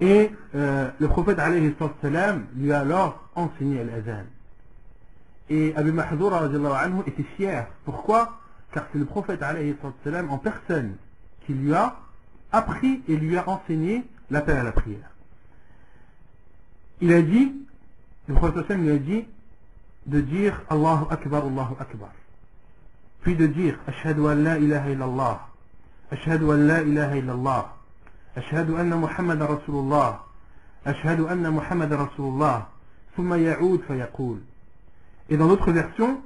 Et le prophète alayhi sallam lui a alors enseigné l'azan. Et Abi Mahzoura était fier. Pourquoi? Car c'est le prophète alayhi sallam en personne qui lui a appris et lui a enseigné l'appel à la prière. Il a dit, le prophète sallam lui a dit de dire Allahu Akbar, Allahu Akbar. Puis de dire Ashhadu an la ilaha illallah, Ashhadu an la ilaha illallah, Ashhadu anna Muhammadan Rasulullah, Ashhadu anna Muhammadan Rasulullah, thumma ya'ud fa yaqul. Et dans d'autres versions,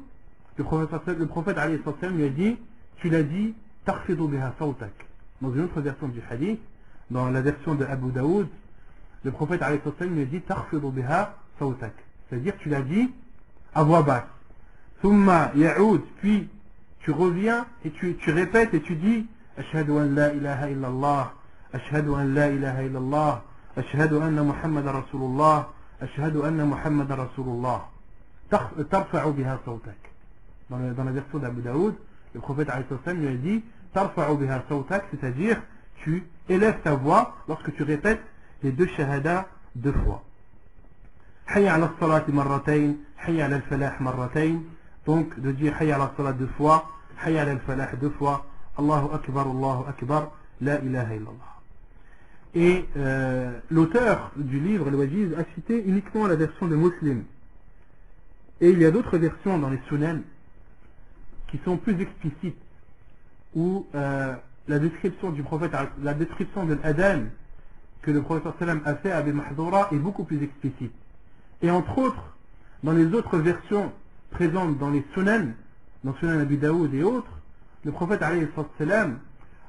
le prophète alayhi sallam lui a dit, tu l'as dit, tarfidu biha sawtak. Dans une autre version du hadith, dans la version de Abu Daoud, le prophète alayhi sallam lui a dit, tarfidu biha sawtak. C'est-à-dire, tu l'as dit à voix basse. Thumma ya'ud, puis tu reviens et tu répètes et tu dis, Ashhadu an la ilaha illallah, Ashhadu an la ilaha illallah, Ashhadu anna Muhammadan Rasulullah, Ashhadu anna Muhammadan Rasulullah. Tarfa'u biha sawtak. Dans la version d'Abu Daoud, le prophète alayhi sallam lui a dit Tarfa'u biha sawtak, c'est-à-dire tu élèves ta voix lorsque tu répètes les deux shahadas deux fois. Hayya ala salati marratayn, hayya ala al-falah marratayn. Donc de dire hayya ala salat deux fois, hayya ala al-falah deux fois, Allahu akbar, la ilaha illallah. Et l'auteur du livre, Al-Wajiz, a cité uniquement la version de Muslim. Et il y a d'autres versions dans les Sunan qui sont plus explicites, où la description du prophète, la description de l'adhan que le prophète sallam a fait à Abi Mahzoura est beaucoup plus explicite. Et entre autres, dans les autres versions présentes dans les Sunan, dans Sunan Abi Daoud et autres, le prophète alayhi sallam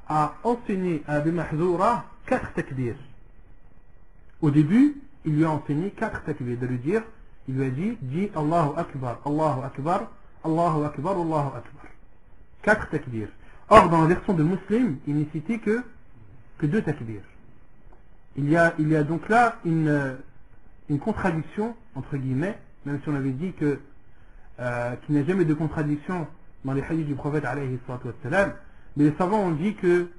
a enseigné à Abi Mahzoura 4 takbir. Au début, il lui a enseigné 4 takbir, de lui dire, il lui a dit, dis Allahu Akbar, Allahu Akbar, Allahu Akbar, Allahu Akbar. 4 takbir. Or, dans la version de Muslim, il n'est cité que 2 takbir. Il y a donc là une contradiction, entre guillemets, même si on avait dit qu'il n'y a jamais de contradiction dans les hadiths du prophète alayhi salatu wassalam, mais les savants ont dit que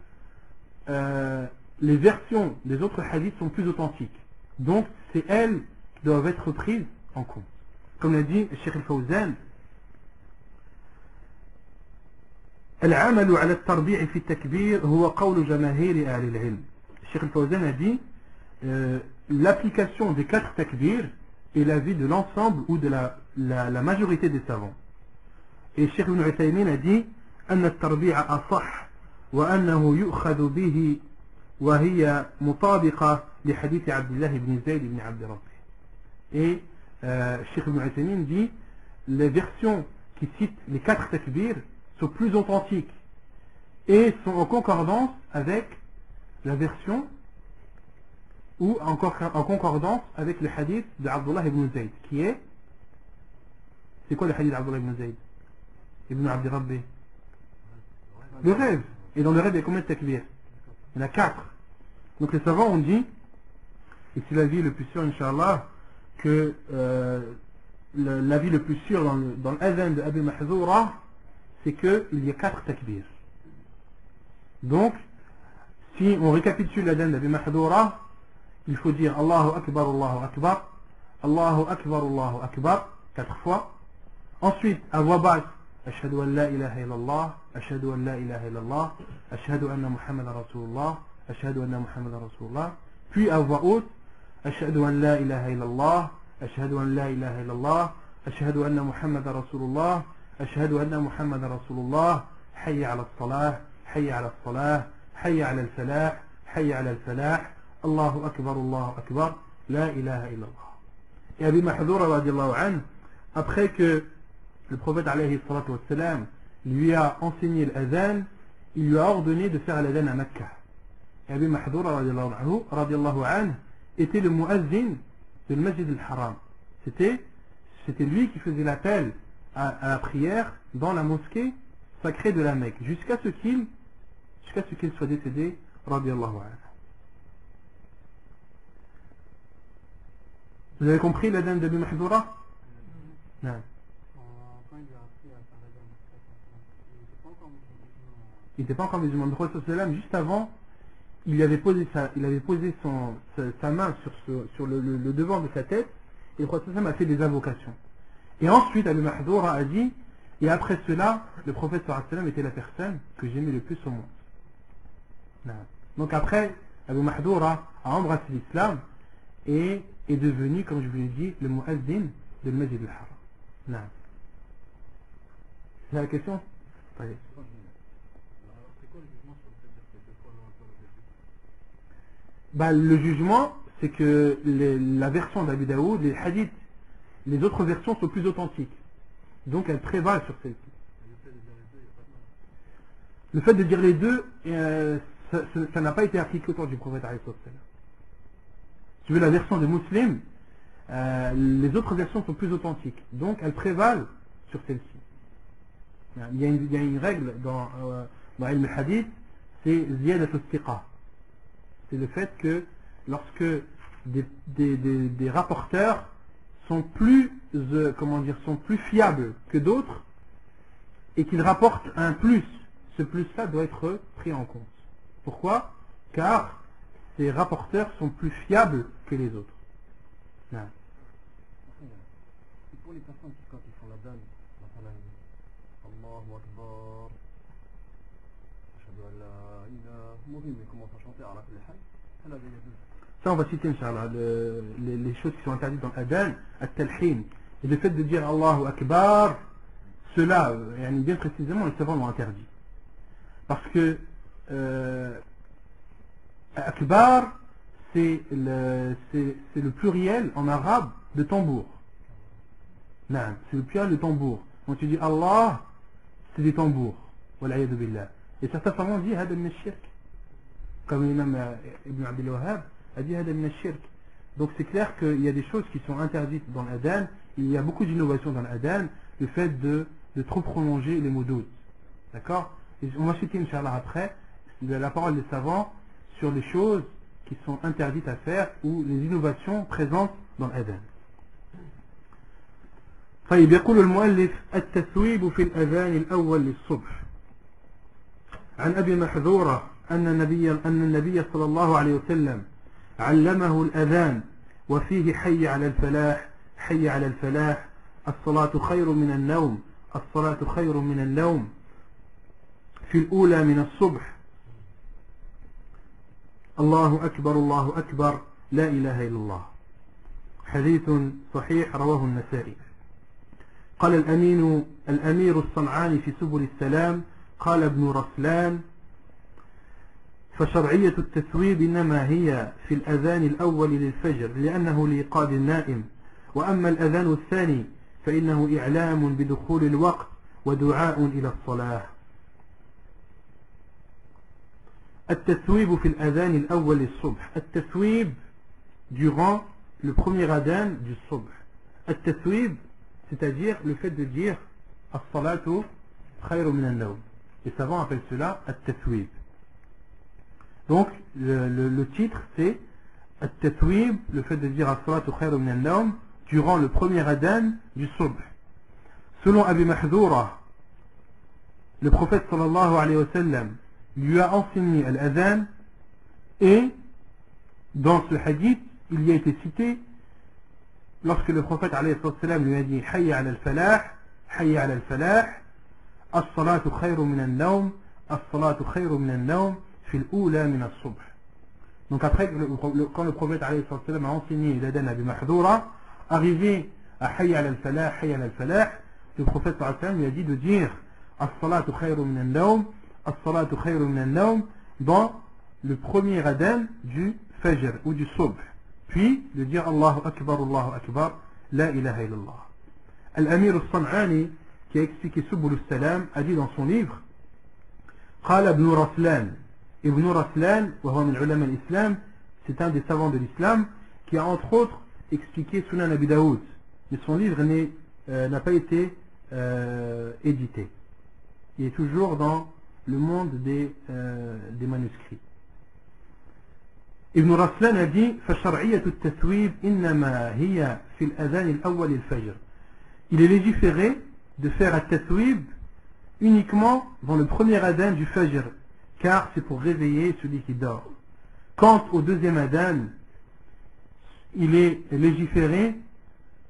les versions des autres hadiths sont plus authentiques. Donc, c'est elles qui doivent être prises en compte. Comme l'a dit Cheikh Al-Fawzan, العمل على التربيع في التكبير هو قول جماهير أهل العلم. Cheikh Al-Fawzan a dit l'application des 4 takbir est l'avis de l'ensemble ou de la majorité des savants. Et Cheikh Ibn Uthaymin a dit أن التربيع أصح وأنه يؤخذ به وهي مطابقة لحديث عبد الله بن زيد بن عبد ربه. Et Cheikh Ibn Uthaymin dit les versions qui citent les 4 takbir sont plus authentiques et sont en concordance avec la version ou en concordance avec le hadith de Abdullah ibn Zayd qui est, c'est quoi le hadith d'Abdullah ibn Zayd ibn Abd Rabbi? Le rêve. Et dans le rêve il y a combien de takbir? Il y en a 4. Donc les savants ont dit, et c'est l'avis le plus sûr Inch'Allah, que l'avis le plus sûr dans l'adhan de Abi Mahzoura, c'est qu'il y a 4 takbir. Donc, si on récapitule l'adhan d'Abi Mahzoura, il faut dire Allahu Akbar, Allahu Akbar, Allahu Akbar, Allahu Akbar, 4 fois. Ensuite, à voix basse, Ashhadu an la ilaha illallah, Ashhadu an la ilaha illallah, Ashhadu anna Muhammadan Rasulullah, Ashhadu anna Muhammadan Rasulullah. Puis à voix haute, Ashhadu an la ilaha illallah, Ashhadu an la ilaha illallah, Ashhadu anna Muhammadan Rasulullah, Ashhadu anna Muhammadan Rasulullah, Hayya ala al-salah, Hayya ala al-salah, Hayya ala al-falah, Hayya ala al-falah, Allahu Akbar, la ilaha illallah. Et Abi Mahdoura radiallahu anhu, après que le prophète alayhi salatu wassalam lui a enseigné l'adhan, il lui a ordonné de faire l'adhan à Mecca. Et Abi Mahdoura radiallahu anhu était le muazzin de le Masjid al-Haram. C'était lui qui faisait l'appel à la prière dans la mosquée sacrée de la Mecque, jusqu'à ce qu'il soit décédé radiallahu anhu. Vous avez compris l'adhan d'Abi Mahdoura? Non. Il n'était pas encore musulman. Le prophète sallam, juste avant, il avait posé sa main sur le devant de sa tête, et le prophète sallam a fait des invocations. Et ensuite, Abi Mahdoura a dit, et après cela, le prophète sallam était la personne que j'aimais le plus au monde. Non. Donc après, Abi Mahdoura a embrassé l'islam et est devenu, comme je vous l'ai dit, le muazzin de Masjid al-Haram. Non. C'est la question? Oui. Bah, le jugement, c'est que la version d'Abu Daoud, les hadiths, les autres versions sont plus authentiques. Donc elles prévalent sur celle-ci. Le fait de dire les deux, ça n'a pas été appliqué au temps du prophète alayhi salam. Si tu veux la version de Muslim, les autres versions sont plus authentiques. Donc elles prévalent sur celle-ci. Il y a une règle dans Ilm al-Hadith, c'est ziyadat al-thiqa. C'est le fait que lorsque des rapporteurs sont plus fiables que d'autres et qu'ils rapportent un plus, ce plus-là doit être pris en compte. Pourquoi? Car ces rapporteurs sont plus fiables que les autres. Non. Et pour les personnes qui, quand ils font la danse, Allahu Akbar, Ashhadu an la ilaha, ils commencent à chanter à la kulli hal. Ça, on va citer, Inch'Allah, les choses qui sont interdites dans l'adhan, at-talhin. Et le fait de dire Allahu Akbar, cela, bien précisément, les savants l'ont interdit. Parce que Akbar, c'est le pluriel en arabe de tambour. Non, c'est le pluriel de tambour. Quand tu dis Allah, c'est des tambours. Wal'ayadu billah. Et certains savants disent Hada min al-shirk. Comme l'imam Ibn Abdul Wahhab a dit Hada min al-shirk. Donc c'est clair qu'il y a des choses qui sont interdites dans l'adhan. Il y a beaucoup d'innovations dans l'adhan. Le fait de trop prolonger les mots d'oud. D'accord? Et on va citer, Inch'Allah, après, la parole des savants sur les choses qui sont interdites à faire ou les innovations présentes dans l'adhan. طيب يقول المؤلف التثويب في الأذان الأول للصبح عن أبي محذورة أن النبي صلى الله عليه وسلم علمه الأذان وفيه حي على الفلاح حي على الفلاح الصلاة خير من النوم الصلاة خير من النوم في الأولى من الصبح الله أكبر لا إله إلا الله. حديث صحيح رواه النسائي. قال الأمير الصنعاني في سبل السلام قال ابن رسلان فشرعية التثويب إنما هي في الأذان الأول للفجر لأنه لإيقاظ النائم، وأما الأذان الثاني فإنه إعلام بدخول الوقت ودعاء إلى الصلاة. التثويب في الأذان الأول للصبح. التثويب durant le premier adhan du subh. التثويب c'est-à-dire le fait de dire as-salatu khayru min an-nawm. Les savants appellent cela at-tathwib. Donc le titre c'est at-tathwib, le fait de dire as-salatu khayru min an-nawm durant le premier adhan du subh. Selon Abi Mahdoura, le prophète sallallahu alayhi wa sallam lui a enseigné l'adhan et dans ce hadith, il y a été cité lorsque le prophète alayhi salam lui a dit Hayya ala al-falah, Hayya ala al-falah, as-salatu khayru min al-nawm, as-salatu khayru min al-nawm, fi al-ula min al-subh. Donc après, quand le prophète alayhi salam a enseigné l'adhan Abi Mahdoura, arrivé à Hayya ala al-falah, Hayya ala al-falah, le prophète alayhi salam lui a dit de dire as-salatu khayru min al-nawm, as-salatu khayru min al-nawm dans le premier adhan du Fajr ou du Subh. Puis de dire Allahu Akbar, La ilaha illallah. Al-Amir al-San'ani, qui a expliqué Subul al-Salam, a dit dans son livre قال ابن رسلان. Ibn Raslan, وهو من علماء الإسلام, c'est un des savants de l'islam qui a entre autres expliqué Sunan Abi Daoud. Mais son livre n'a pas été édité. Il est toujours dans le monde des manuscrits. Ibn Raslan a dit فشرعية التثويب إنما هي في الأذان الأول الفجر. Il est légiféré de faire التثويب uniquement dans le premier adhan du Fajr, car c'est pour réveiller celui qui dort. Quant au deuxième adhan, il est légiféré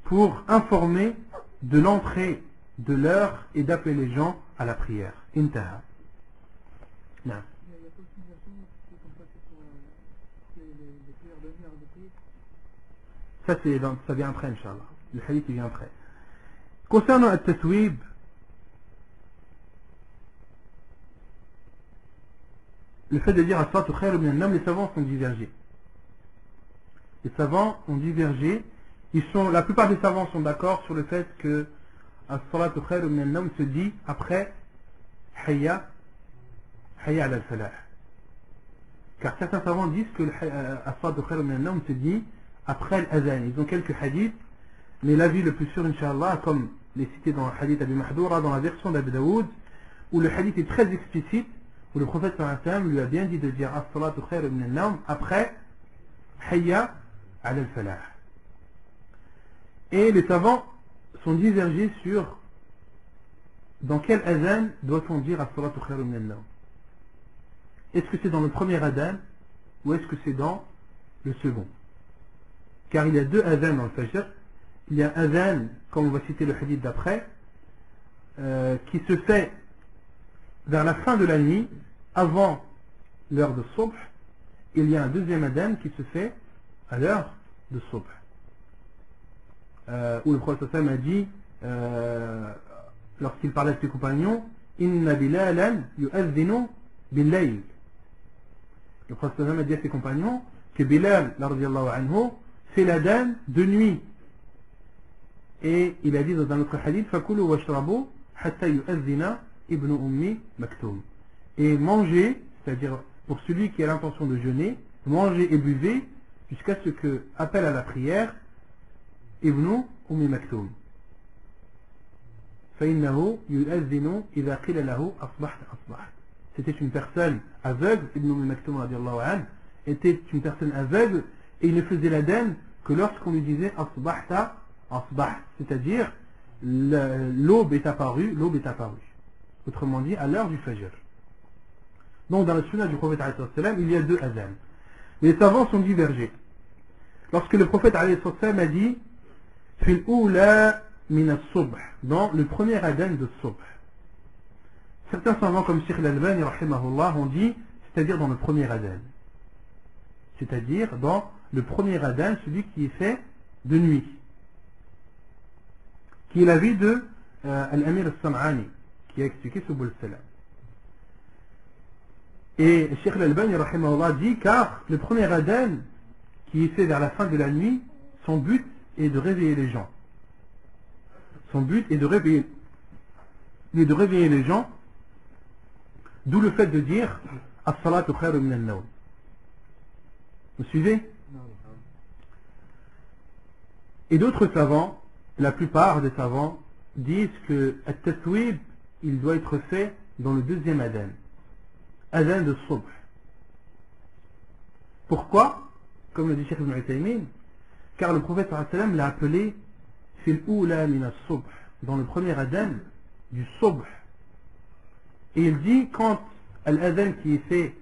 pour informer de l'entrée de l'heure et d'appeler les gens à la prière. Intaha. Non. Ça vient après, Inch'Allah. Le hadith il vient après. Concernant le taswib, le fait de dire as-salatu khayru min an-nawm, les savants sont divergés. Les savants ont divergé. La plupart des savants sont d'accord sur le fait que as-salatu khayru min an-nawm se dit après Hayya ala al-falah. Car certains savants disent que as-salatu khayru min an-nawm se dit après l'adhan. Ils ont quelques hadiths, mais l'avis le plus sûr, Inch'Allah, comme les cités dans le hadith Abi Mahdoura, dans la version d'Abi Daoud, où le hadith est très explicite, où le prophète sallallahu alayhi wa sallam lui a bien dit de dire as-salatu khayru min an-nawm après Hayya ala al-falah. Et les savants sont divergés sur dans quel adhan doit-on dire as-salatu khayru min an-nawm. Est-ce que c'est dans le premier adhan ou est-ce que c'est dans le second? Car il y a deux adhans dans le Fajr. Il y a un adhan, comme on va citer le hadith d'après, qui se fait vers la fin de la nuit, avant l'heure de Subh. Il y a un deuxième adhan qui se fait à l'heure de Subh. Où le prophète a dit, lorsqu'il parlait à ses compagnons, Inna Bilalan yu'adhinu bil-layl. Le prophète a dit à ses compagnons que Bilal, radiyallahu anhu, fait l'adhan de nuit. Et il a dit dans un autre hadith Fakulu washrabu hatta yu'adhina ibn ummi maktoum. Et mangez, c'est-à-dire pour celui qui a l'intention de jeûner, mangez et buvez jusqu'à ce que appelle à la prière ibn ummi maktoum. فإنه يؤذن إذا قيل له أصبحت أصبحت. C'était une personne aveugle, Ibn Ummi Maktoum radiyallahu anhu était une personne aveugle et il ne faisait l'adhan que lorsqu'on lui disait Asbahta, Asbah, c'est-à-dire l'aube est apparue, l'aube est apparue. Autrement dit, à l'heure du Fajr. Donc dans le sunnah du prophète alayhi salam, il y a deux adhans. Les savants sont divergés. Lorsque le prophète alayhi salam a dit Fil oula min as-subh, dans le premier adhan de subh. Certains savants comme Sheikh al-Albani rahimahullah ont dit, c'est-à-dire dans le premier adhan. C'est-à-dire dans le premier adhan, celui qui est fait de nuit. Qui est l'avis de Al-Amir al-Sam'ani, qui a expliqué Subul al-Salam. Et Sheikh al-Albani rahimahullah dit, car le premier adhan, qui est fait vers la fin de la nuit, son but est de réveiller les gens. Son but est de réveiller les gens, d'où le fait de dire As-salatu khayru min an-nawm. Vous suivez? Et d'autres savants, la plupart des savants, disent que at-taswib, il doit être fait dans le deuxième adhan, adhan de subh. Pourquoi? Comme le dit Cheikh Ibn Uthaymin, car le prophète sallallahu alayhi wa sallam l'a appelé fil oula min as-subh, dans le premier adhan du subh. Et il dit, quand l'adhan qui est fait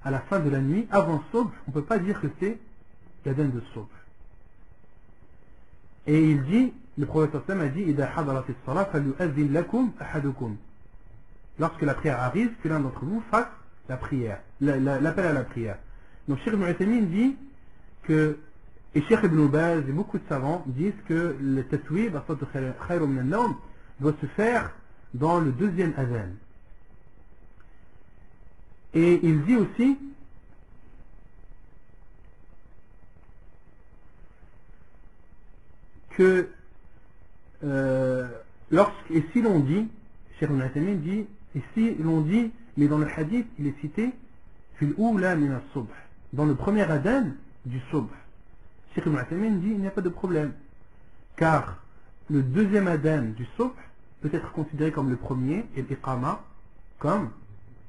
à la fin de la nuit, avant subh, on ne peut pas dire que c'est l'adhan de Subh. Et il dit, le prophète a dit, إِذَا حَضَرَتِ الصَّلَاةِ فَلْيُؤَذِّنْ لَكُمْ أَحَدُكُمْ. Lorsque la prière arrive, que l'un d'entre vous fasse la prière, l'appel à la prière. Donc Cheikh Ibn Uthaymin dit que, et Cheikh Ibn Baz et beaucoup de savants disent que le tatouib, khayru min an-nawm, doit se faire dans le deuxième adhan. Et il dit aussi que et si l'on dit, Cheikh Ibn Uthaymin dit, et si l'on dit, mais dans le hadith il est cité fil oula min as-subh, dans le premier adhan du subh. Cheikh Ibn Uthaymin dit il n'y a pas de problème, car le deuxième adhan du subh peut être considéré comme le premier et l'iqama comme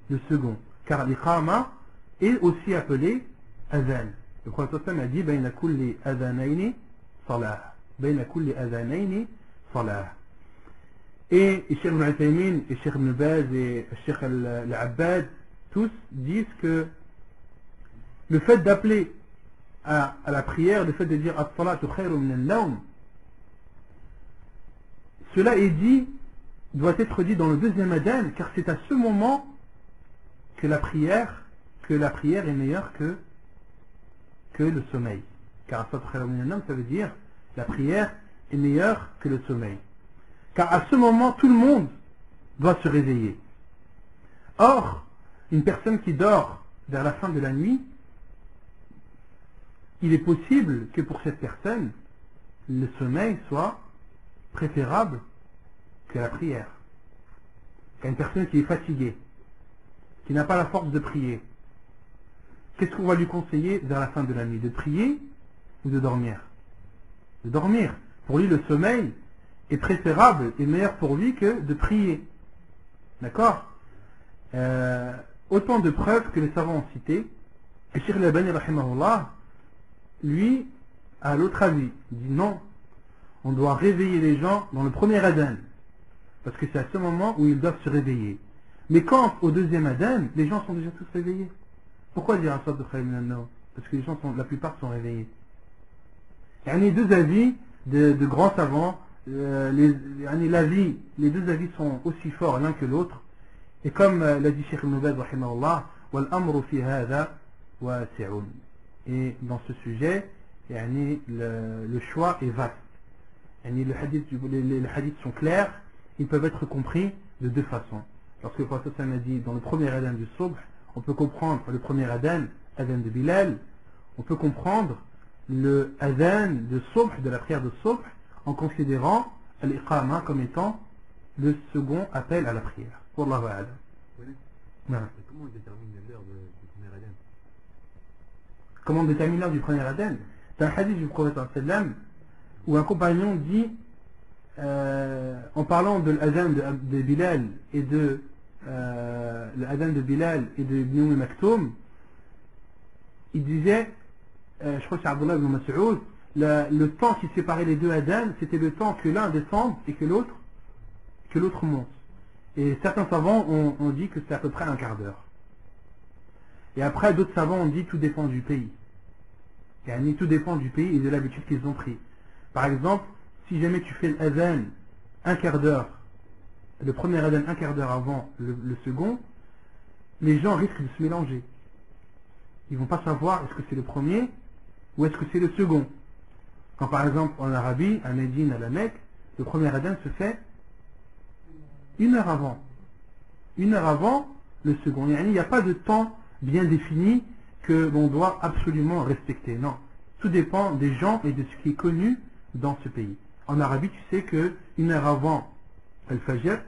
le second, car l'iqama est aussi appelé adhan. Le prophète a dit bayna kulli adhanayni salah, bayna kulli adhanayni salah. Et Cheikh Ibn Uthaymin et Cheikh Ibn Baz et Cheikh Al-Abbad tous disent que le fait d'appeler à la prière, le fait de dire as-salatu khayru min an-nawm, cela est dit, doit être dit dans le deuxième adhan, car c'est à ce moment que la prière est meilleure que le sommeil. Car as-salatu khayru min an-nawm, ça veut dire la prière est meilleure que le sommeil. Car à ce moment, tout le monde doit se réveiller. Or, une personne qui dort vers la fin de la nuit, il est possible que pour cette personne, le sommeil soit préférable que la prière. Car une personne qui est fatiguée, qui n'a pas la force de prier, qu'est-ce qu'on va lui conseiller vers la fin de la nuit? De prier ou de dormir? De dormir. Pour lui, le sommeil est préférable et meilleur pour lui que de prier. D'accord? Autant de preuves que les savants ont citées. Et Cheikh Al-Albani, rahimahullah, lui, a l'autre avis. Il dit non, on doit réveiller les gens dans le premier adhan, parce que c'est à ce moment où ils doivent se réveiller. Mais quand, au deuxième adhan, les gens sont déjà tous réveillés. Pourquoi dire un sort de khayr min an-nawm? Parce que les gens la plupart sont réveillés. Il y a deux avis de grands savants. Les deux avis sont aussi forts l'un que l'autre, et comme l'a dit Cheikh Ibn Baz rahimahullah, wal amru fi hadha wasi'un, et dans ce sujet le choix est vaste. Les hadiths sont clairs, ils peuvent être compris de deux façons. Lorsque le prophète a dit dans le premier adhan du subh, on peut comprendre le premier adhan de Bilal, on peut comprendre le adhan de subh, de la prière de subh, en considérant l'iqama comme étant le second appel à la prière. Wallahu a'lam. Comment on détermine l'heure du premier adhan? Comment on détermine l'heure du premier adhan? C'est un hadith du prophète sallam où un compagnon dit, en parlant de l'adhan de Bilal et de l'adhan de Bilal et de Ibn Umm Maktoum, il disait, je crois que c'est Abdullah ibn Mas'ud, le temps qui séparait les deux adhan, c'était le temps que l'un descende et que l'autre monte. Et certains savants ont dit que c'est à peu près un quart d'heure. Et après, d'autres savants ont dit tout dépend du pays. Et tout dépend du pays et de l'habitude qu'ils ont pris. Par exemple, si jamais tu fais l'adhan un quart d'heure, le premier adhan un quart d'heure avant le second, les gens risquent de se mélanger. Ils vont pas savoir est-ce que c'est le premier ou est-ce que c'est le second. Quand par exemple en Arabie, à Médine, à la Mecque, le premier adhan se fait une heure avant. Une heure avant le second. Il n'y a pas de temps bien défini que l'on doit absolument respecter. Non. Tout dépend des gens et de ce qui est connu dans ce pays. En Arabie, tu sais que une heure avant Al-Fajr,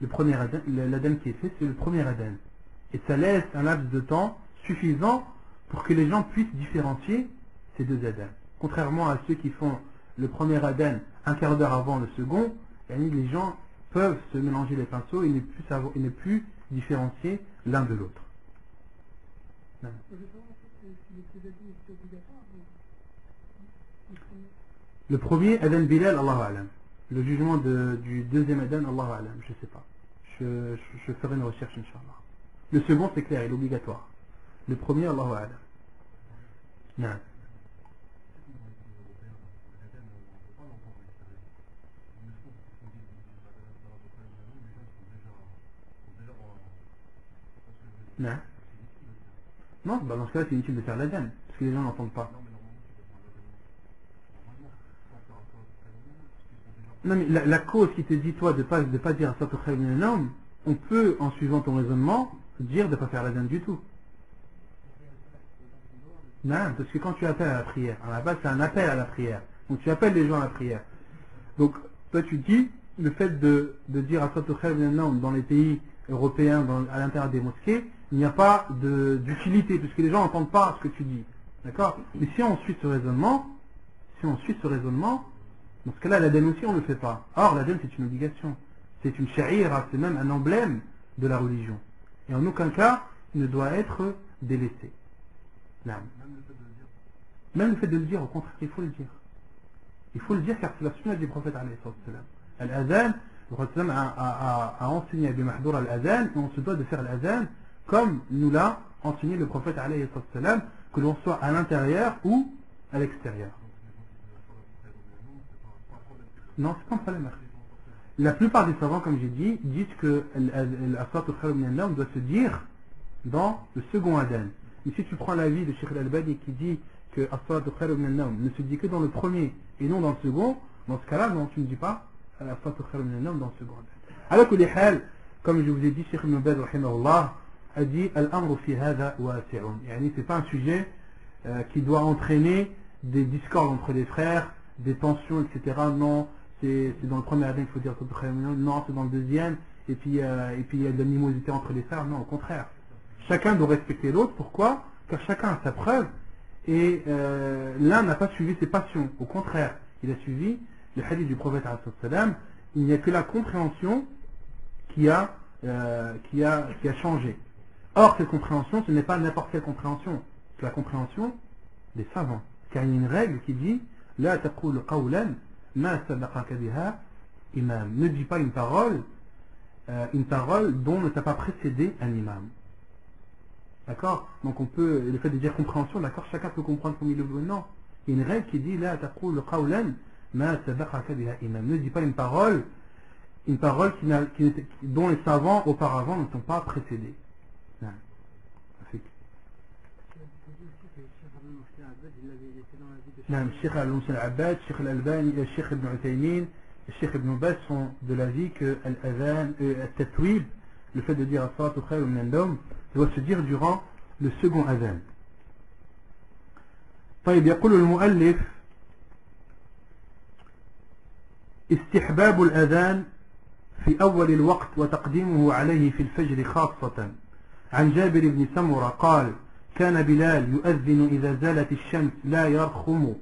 le premier adhan, l'adhan qui est fait, c'est le premier adhan. Et ça laisse un laps de temps suffisant pour que les gens puissent différencier ces deux adhans. Contrairement à ceux qui font le premier adhan un quart d'heure avant le second, les gens peuvent se mélanger les pinceaux et ne plus différencier l'un de l'autre. Le premier adhan Bilal, Allahu A'lam. Le jugement du deuxième adhan, Allahu A'lam, je ne sais pas. Je ferai une recherche, Inch'Allah. Le second, c'est clair, il est obligatoire. Le premier, Allahu A'lam. Non. Non. Non, bah dans ce cas-là, c'est inutile de faire l'adhan, parce que les gens n'entendent pas. Non, mais la cause qui te dit, toi, de pas dire As-salatu khayrun min an-nawm, on peut, en suivant ton raisonnement, dire de ne pas faire l'adhan du tout. Non, parce que quand tu appelles à la prière, à la base, c'est un appel à la prière. Donc tu appelles les gens à la prière. Donc, toi, tu dis, le fait de dire As-salatu khayrun min an-nawm dans les pays européens, à l'intérieur des mosquées, il n'y a pas d'utilité, puisque les gens n'entendent pas ce que tu dis. D'accord? Mais si on suit ce raisonnement, dans ce cas-là, l'adhan aussi, on ne le fait pas. Or, l'adhan, c'est une obligation. C'est une sha'ira, c'est même un emblème de la religion. Et en aucun cas, il ne doit être délaissé. Non. Même le fait de le dire, au contraire, il faut le dire. Il faut le dire car c'est la sunna du prophète alayhi salam. Al-adhan, le prophète a enseigné à Abi Mahdour al-adhan, et on se doit de faire l'adhan comme nous l'a enseigné le prophète alayhi salam, que l'on soit à l'intérieur ou à l'extérieur. Non, c'est pas un problème. La plupart des savants, comme j'ai dit, disent que As-salatu khayrun min an-nawm doit se dire dans le second adhan. Mais si tu prends l'avis de Cheikh Al-Albani qui dit que As-salatu khayrun min an-nawm ne se dit que dans le premier et non dans le second, dans ce cas-là, non, tu ne dis pas As-salatu khayrun min an-nawm dans le second adhan. Alors que les hal, comme je vous ai dit, Cheikh Ibn Baz rahimahullah a dit Al-amru fi hadha wasi'un. Yani c'est pas un sujet qui doit entraîner des discordes entre les frères, des tensions, etc. Non, c'est dans le premier adhan qu'il faut dire As-salatu khayrun min an-nawm. Non, c'est dans le deuxième. Et puis il y a de l'animosité entre les frères. Non, au contraire. Chacun doit respecter l'autre. Pourquoi? Car chacun a sa preuve. Et l'un n'a pas suivi ses passions. Au contraire, il a suivi le hadith du prophète alayhi salam. Il n'y a que la compréhension qui a changé. Or, cette compréhension, ce n'est pas n'importe quelle compréhension. C'est la compréhension des savants. Car il y a une règle qui dit La taqul qawlan ma sabaqaka biha imam. Ne dis pas une parole dont ne t'a pas précédé un imam. D'accord? Donc on peut, le fait de dire compréhension, d'accord, chacun peut comprendre comme il le veut. Non. Il y a une règle qui dit La taqul qawlan ma sabaqaka biha imam. Ne dis pas une parole dont les savants auparavant ne t'ont pas précédé. Non. Cheikh Al-Abbad, Cheikh Al-Albani, Cheikh Ibn Uthaymin, Cheikh Ibn Baz sont de l'avis que Al-Adhan, Al-Tatwib, le fait de dire As-salatu khayrun min an-nawm, doit se dire durant le second adhan. طيب يقول المؤلف استحباب الأذان في أول الوقت وتقديمه عليه في الفجر خاصة عن جابر بن سمرة قال كان بلال يؤذن إذا زالت الشمس لا يرخم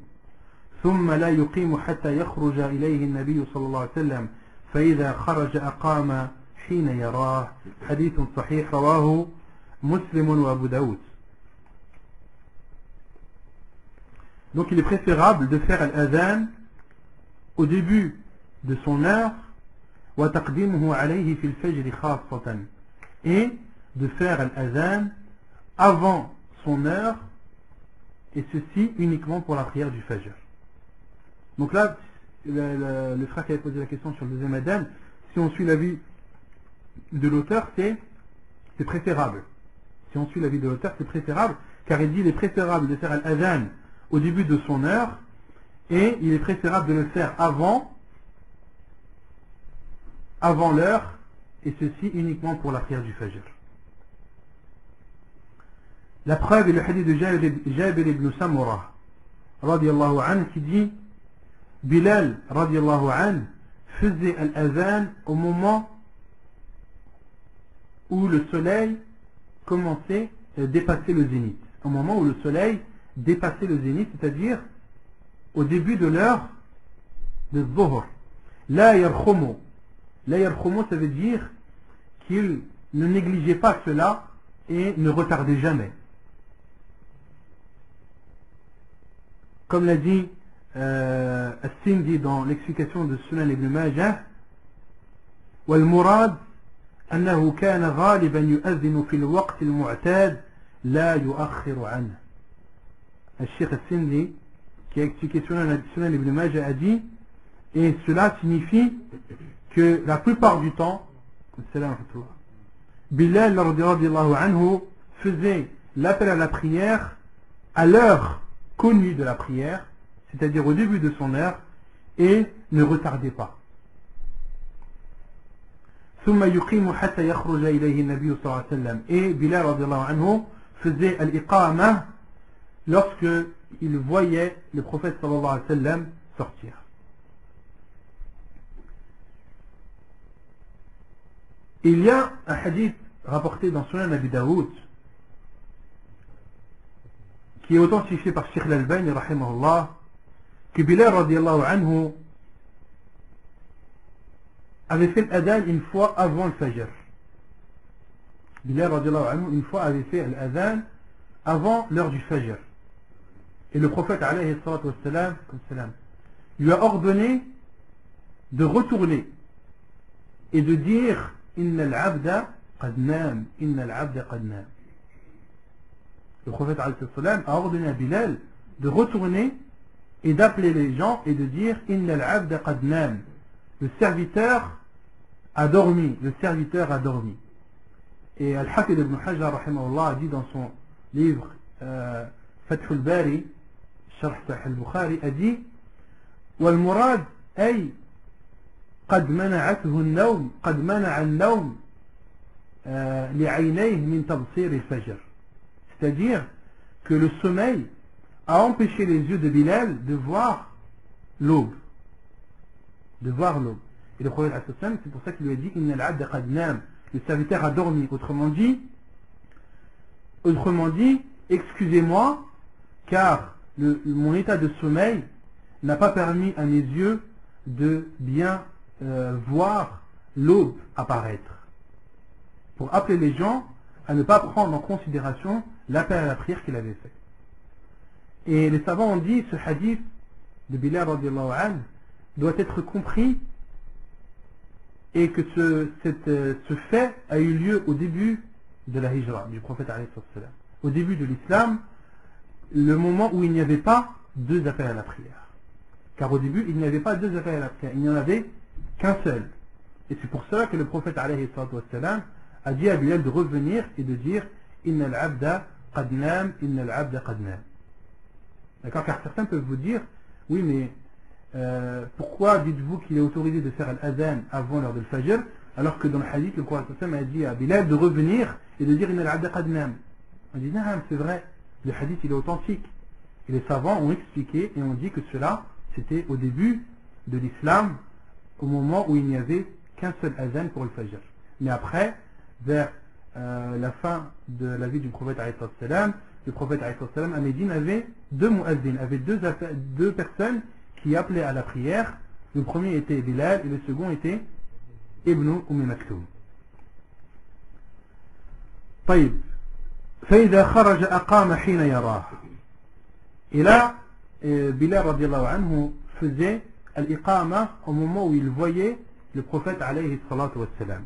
ثم لا يقيم حتى يخرج إليه النبي صلى الله عليه وسلم فإذا خرج أقام حين يراه حديث صحيح رواه مسلم وأبو داود. Donc il est préférable de faire l'adhan au début de son heure وتقديمه عليه في الفجر خاصة et de faire l'adhan avant son heure et ceci uniquement pour la prière du Fajr. Donc là, le frère qui avait posé la question sur le deuxième adhan, si on suit l'avis de l'auteur, c'est préférable. Si on suit l'avis de l'auteur, c'est préférable, car il dit il est préférable de faire l'adhan au début de son heure et il est préférable de le faire avant l'heure et ceci uniquement pour la prière du Fajr. La preuve est le hadith de Jabir ibn Samura radiyallahu anhu qui dit Bilal radiyallahu anhu faisait l'adhan au moment où le soleil commençait à dépasser le zénith. Au moment où le soleil dépassait le zénith, c'est-à-dire au début de l'heure de Dhuhr. La yarkhumu. La yarkhumu, ça veut dire qu'il ne négligeait pas cela et ne retardait jamais. Comme l'a dit As-Sindi dans l'explication de Sunan ibn Majah, والمراد أنه كان غالبا يؤذن في الوقت المعتاد لا يؤخر عنه. الشيخ As-Sindi qui a expliqué Sunan ibn Majah a dit, et cela signifie que la plupart du temps Bilal radiallahu anhu faisait l'appel à la prière à l'heure connue de la prière, c'est-à-dire au début de son heure, et ne retardait pas. ثم يقيم حتى يخرج إليه النبي صلى الله عليه وسلم. Et Bilal radiallahu anhu faisait al-iqama lorsque il voyait le prophète sallallahu alayhi wa sallam sortir. Il y a un hadith rapporté dans Sunan Abi Daoud qui est authentifié par Sheikh Al-Albani rahimahullah, que Bilal radiallahu anhu avait fait l'adhan une fois avant le fajr. Bilal radiallahu anhu une fois avait fait l'adhan avant l'heure du fajr. Et le prophète alayhi salatu wassalam lui a ordonné de retourner et de dire Inna al-abda qad nam, Inna al-abda qad nam. Le prophète alayhi salatu wassalam a ordonné à Bilal de retourner et d'appeler les gens et de dire Inna al-abda qad nam. Le serviteur a dormi, le serviteur a dormi. Et Al-Hafid ibn Hajar rahimahullah a dit dans son livre Fath al-Bari Sharh Sahih al-Bukhari, a dit والمراد أي قد منعته النوم قد منع النوم لعينيه من تبصير الفجر, c'est-à-dire que le sommeil a empêché les yeux de Bilal de voir l'aube, de voir l'aube. Et le prophète c'est pour ça qu'il lui a dit Inna al-abda qad nam, le serviteur a dormi. Autrement dit, excusez-moi, car mon état de sommeil n'a pas permis à mes yeux de bien voir l'aube apparaître. Pour appeler les gens à ne pas prendre en considération l'appel à la prière qu'il avait fait. Et les savants ont dit ce hadith de Bilal radiallahu anhu doit être compris, et que ce fait a eu lieu au début de la hijra du prophète alayhi salam, au début de l'islam, le moment où il n'y avait pas deux appels à la prière. Car au début il n'y avait pas deux appels à la prière, il n'y en avait qu'un seul. Et c'est pour cela que le prophète alayhi salam a dit à Bilal de revenir et de dire Inna al-abda qad nam, Inna al-abda qad nam. D'accord, car certains peuvent vous dire oui mais pourquoi dites-vous qu'il est autorisé de faire l'adhan avant l'heure de l'fajr, alors que dans le hadith le Coran a dit à Bilal de revenir et de dire Inna al-abda qad nam. On dit non, c'est vrai, le hadith il est authentique. Et les savants ont expliqué et ont dit que cela c'était au début de l'islam, au moment où il n'y avait qu'un seul adhan pour le fajr. Mais après, vers la fin de la vie du prophète alayhi salam, le prophète alayhi salam à Médine avait deux muazzin, avait deux personnes qui appelaient à la prière. Le premier était Bilal et le second était Ibn Maktoum. طيب فإذا خرج أقام حين يراه. Et là Bilal radiallahu anhu faisait al-iqama au moment où il voyait le prophète alayhi salatu wassalam.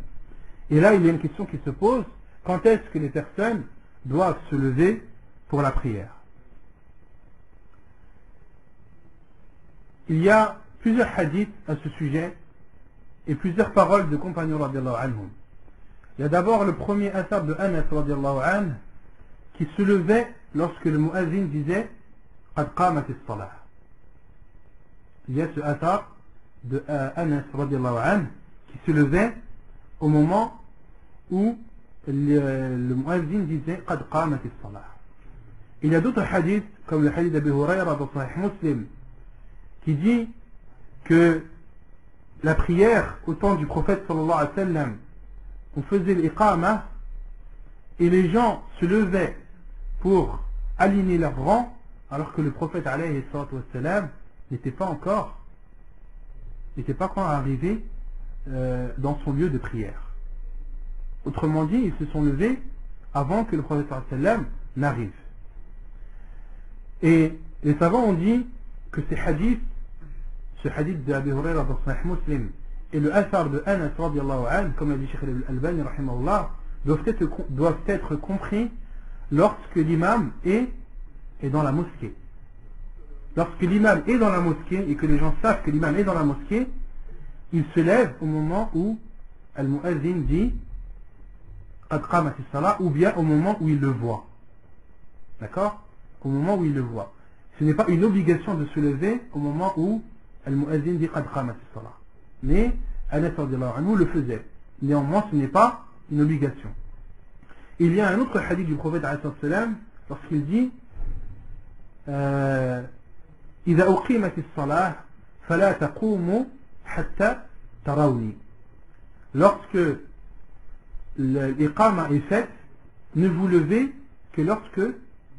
Et là il y a une question qui se pose, quand est-ce que les personnes doivent se lever pour la prière? Il y a plusieurs hadiths à ce sujet et plusieurs paroles de compagnons radiallahu anhum. Il y a d'abord le premier athar de Anas radiallahu anhu qui se levait lorsque le muazzin disait Qad qamat as-salah. Il y a ce athar de Anas radiallahu anhu qui se levait au moment où le muazzin disait Qad qamat as-salah. Il y a d'autres hadiths comme le hadith d'Abi Hurayra dans Sahih Muslim qui dit que la prière au temps du prophète sallallahu alayhi wa sallam, on faisait l'iqama et les gens se levaient pour aligner leurs rangs alors que le prophète alayhi wa sallam n'était pas encore arrivé dans son lieu de prière. Autrement dit, ils se sont levés avant que le prophète sallallahu alayhi wa sallam n'arrive. Et les savants ont dit que ce hadith de Abi Hurayra dans Sahih Muslim et le athar de Anas radiallahu anhu, comme l'a dit Sheikh Al-Albani rahimahullah, doivent être compris lorsque l'imam est dans la mosquée. Lorsque l'imam est dans la mosquée et que les gens savent que l'imam est dans la mosquée, il se lève au moment où Al-Mu'azzin dit qad qamat as-salah, ou bien au moment où il le voit. D'accord? Au moment où il le voit. Ce n'est pas une obligation de se lever au moment où al-mu'azzin dit qad qamat as-salah. Mais Anas radiyallahu anhu le faisait. Néanmoins, ce n'est pas une obligation. Il y a un autre hadith du prophète alayhi salam lorsqu'il dit إذا أقيمت الصلاة فلا تقوموا حتى تروني. Lorsque l'iqama est faite, ne vous levez que lorsque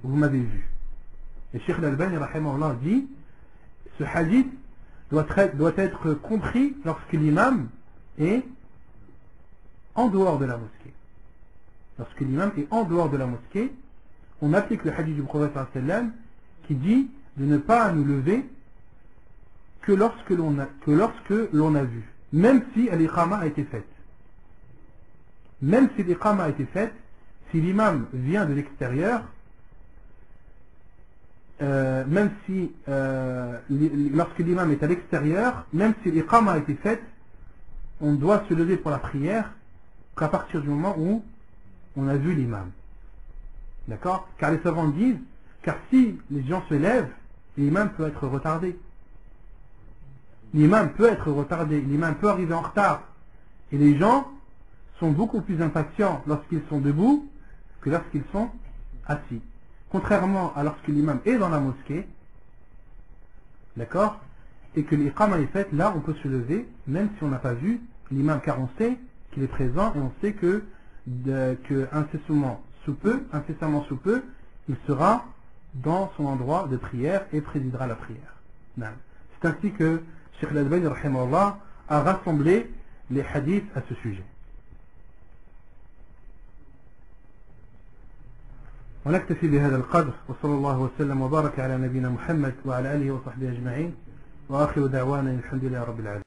vous m'avez vu. Et Cheikh Al-Albani rahimahullah dit, ce hadith doit être compris lorsque l'imam est en dehors de la mosquée. Lorsque l'imam est en dehors de la mosquée, on applique le hadith du prophète sallam qui dit de ne pas nous lever que lorsque l'on a vu, même si l'iqama a été faite. Même si l'iqama a été faite, si l'imam vient de l'extérieur, même si lorsque l'imam est à l'extérieur, même si l'iqama a été faite, on doit se lever pour la prière qu'à partir du moment où on a vu l'imam. D'accord? Car les savants disent, car si les gens se lèvent, l'imam peut être retardé. L'imam peut être retardé, l'imam peut arriver en retard. Et les gens sont beaucoup plus impatients lorsqu'ils sont debout que lorsqu'ils sont assis. Contrairement à lorsque l'imam est dans la mosquée, d'accord, et que l'iqama est faite, là on peut se lever, même si on n'a pas vu l'imam, car on sait qu'il est présent et on sait que incessamment sous peu, il sera dans son endroit de prière et présidera la prière. C'est ainsi que Cheikh Al-Albani rahimahullah a rassemblé les hadiths à ce sujet. ونكتفي بهذا القدر وصلى الله وسلم وبارك على نبينا محمد وعلى آله وصحبه أجمعين وآخر دعوانا الحمد لله رب العالمين.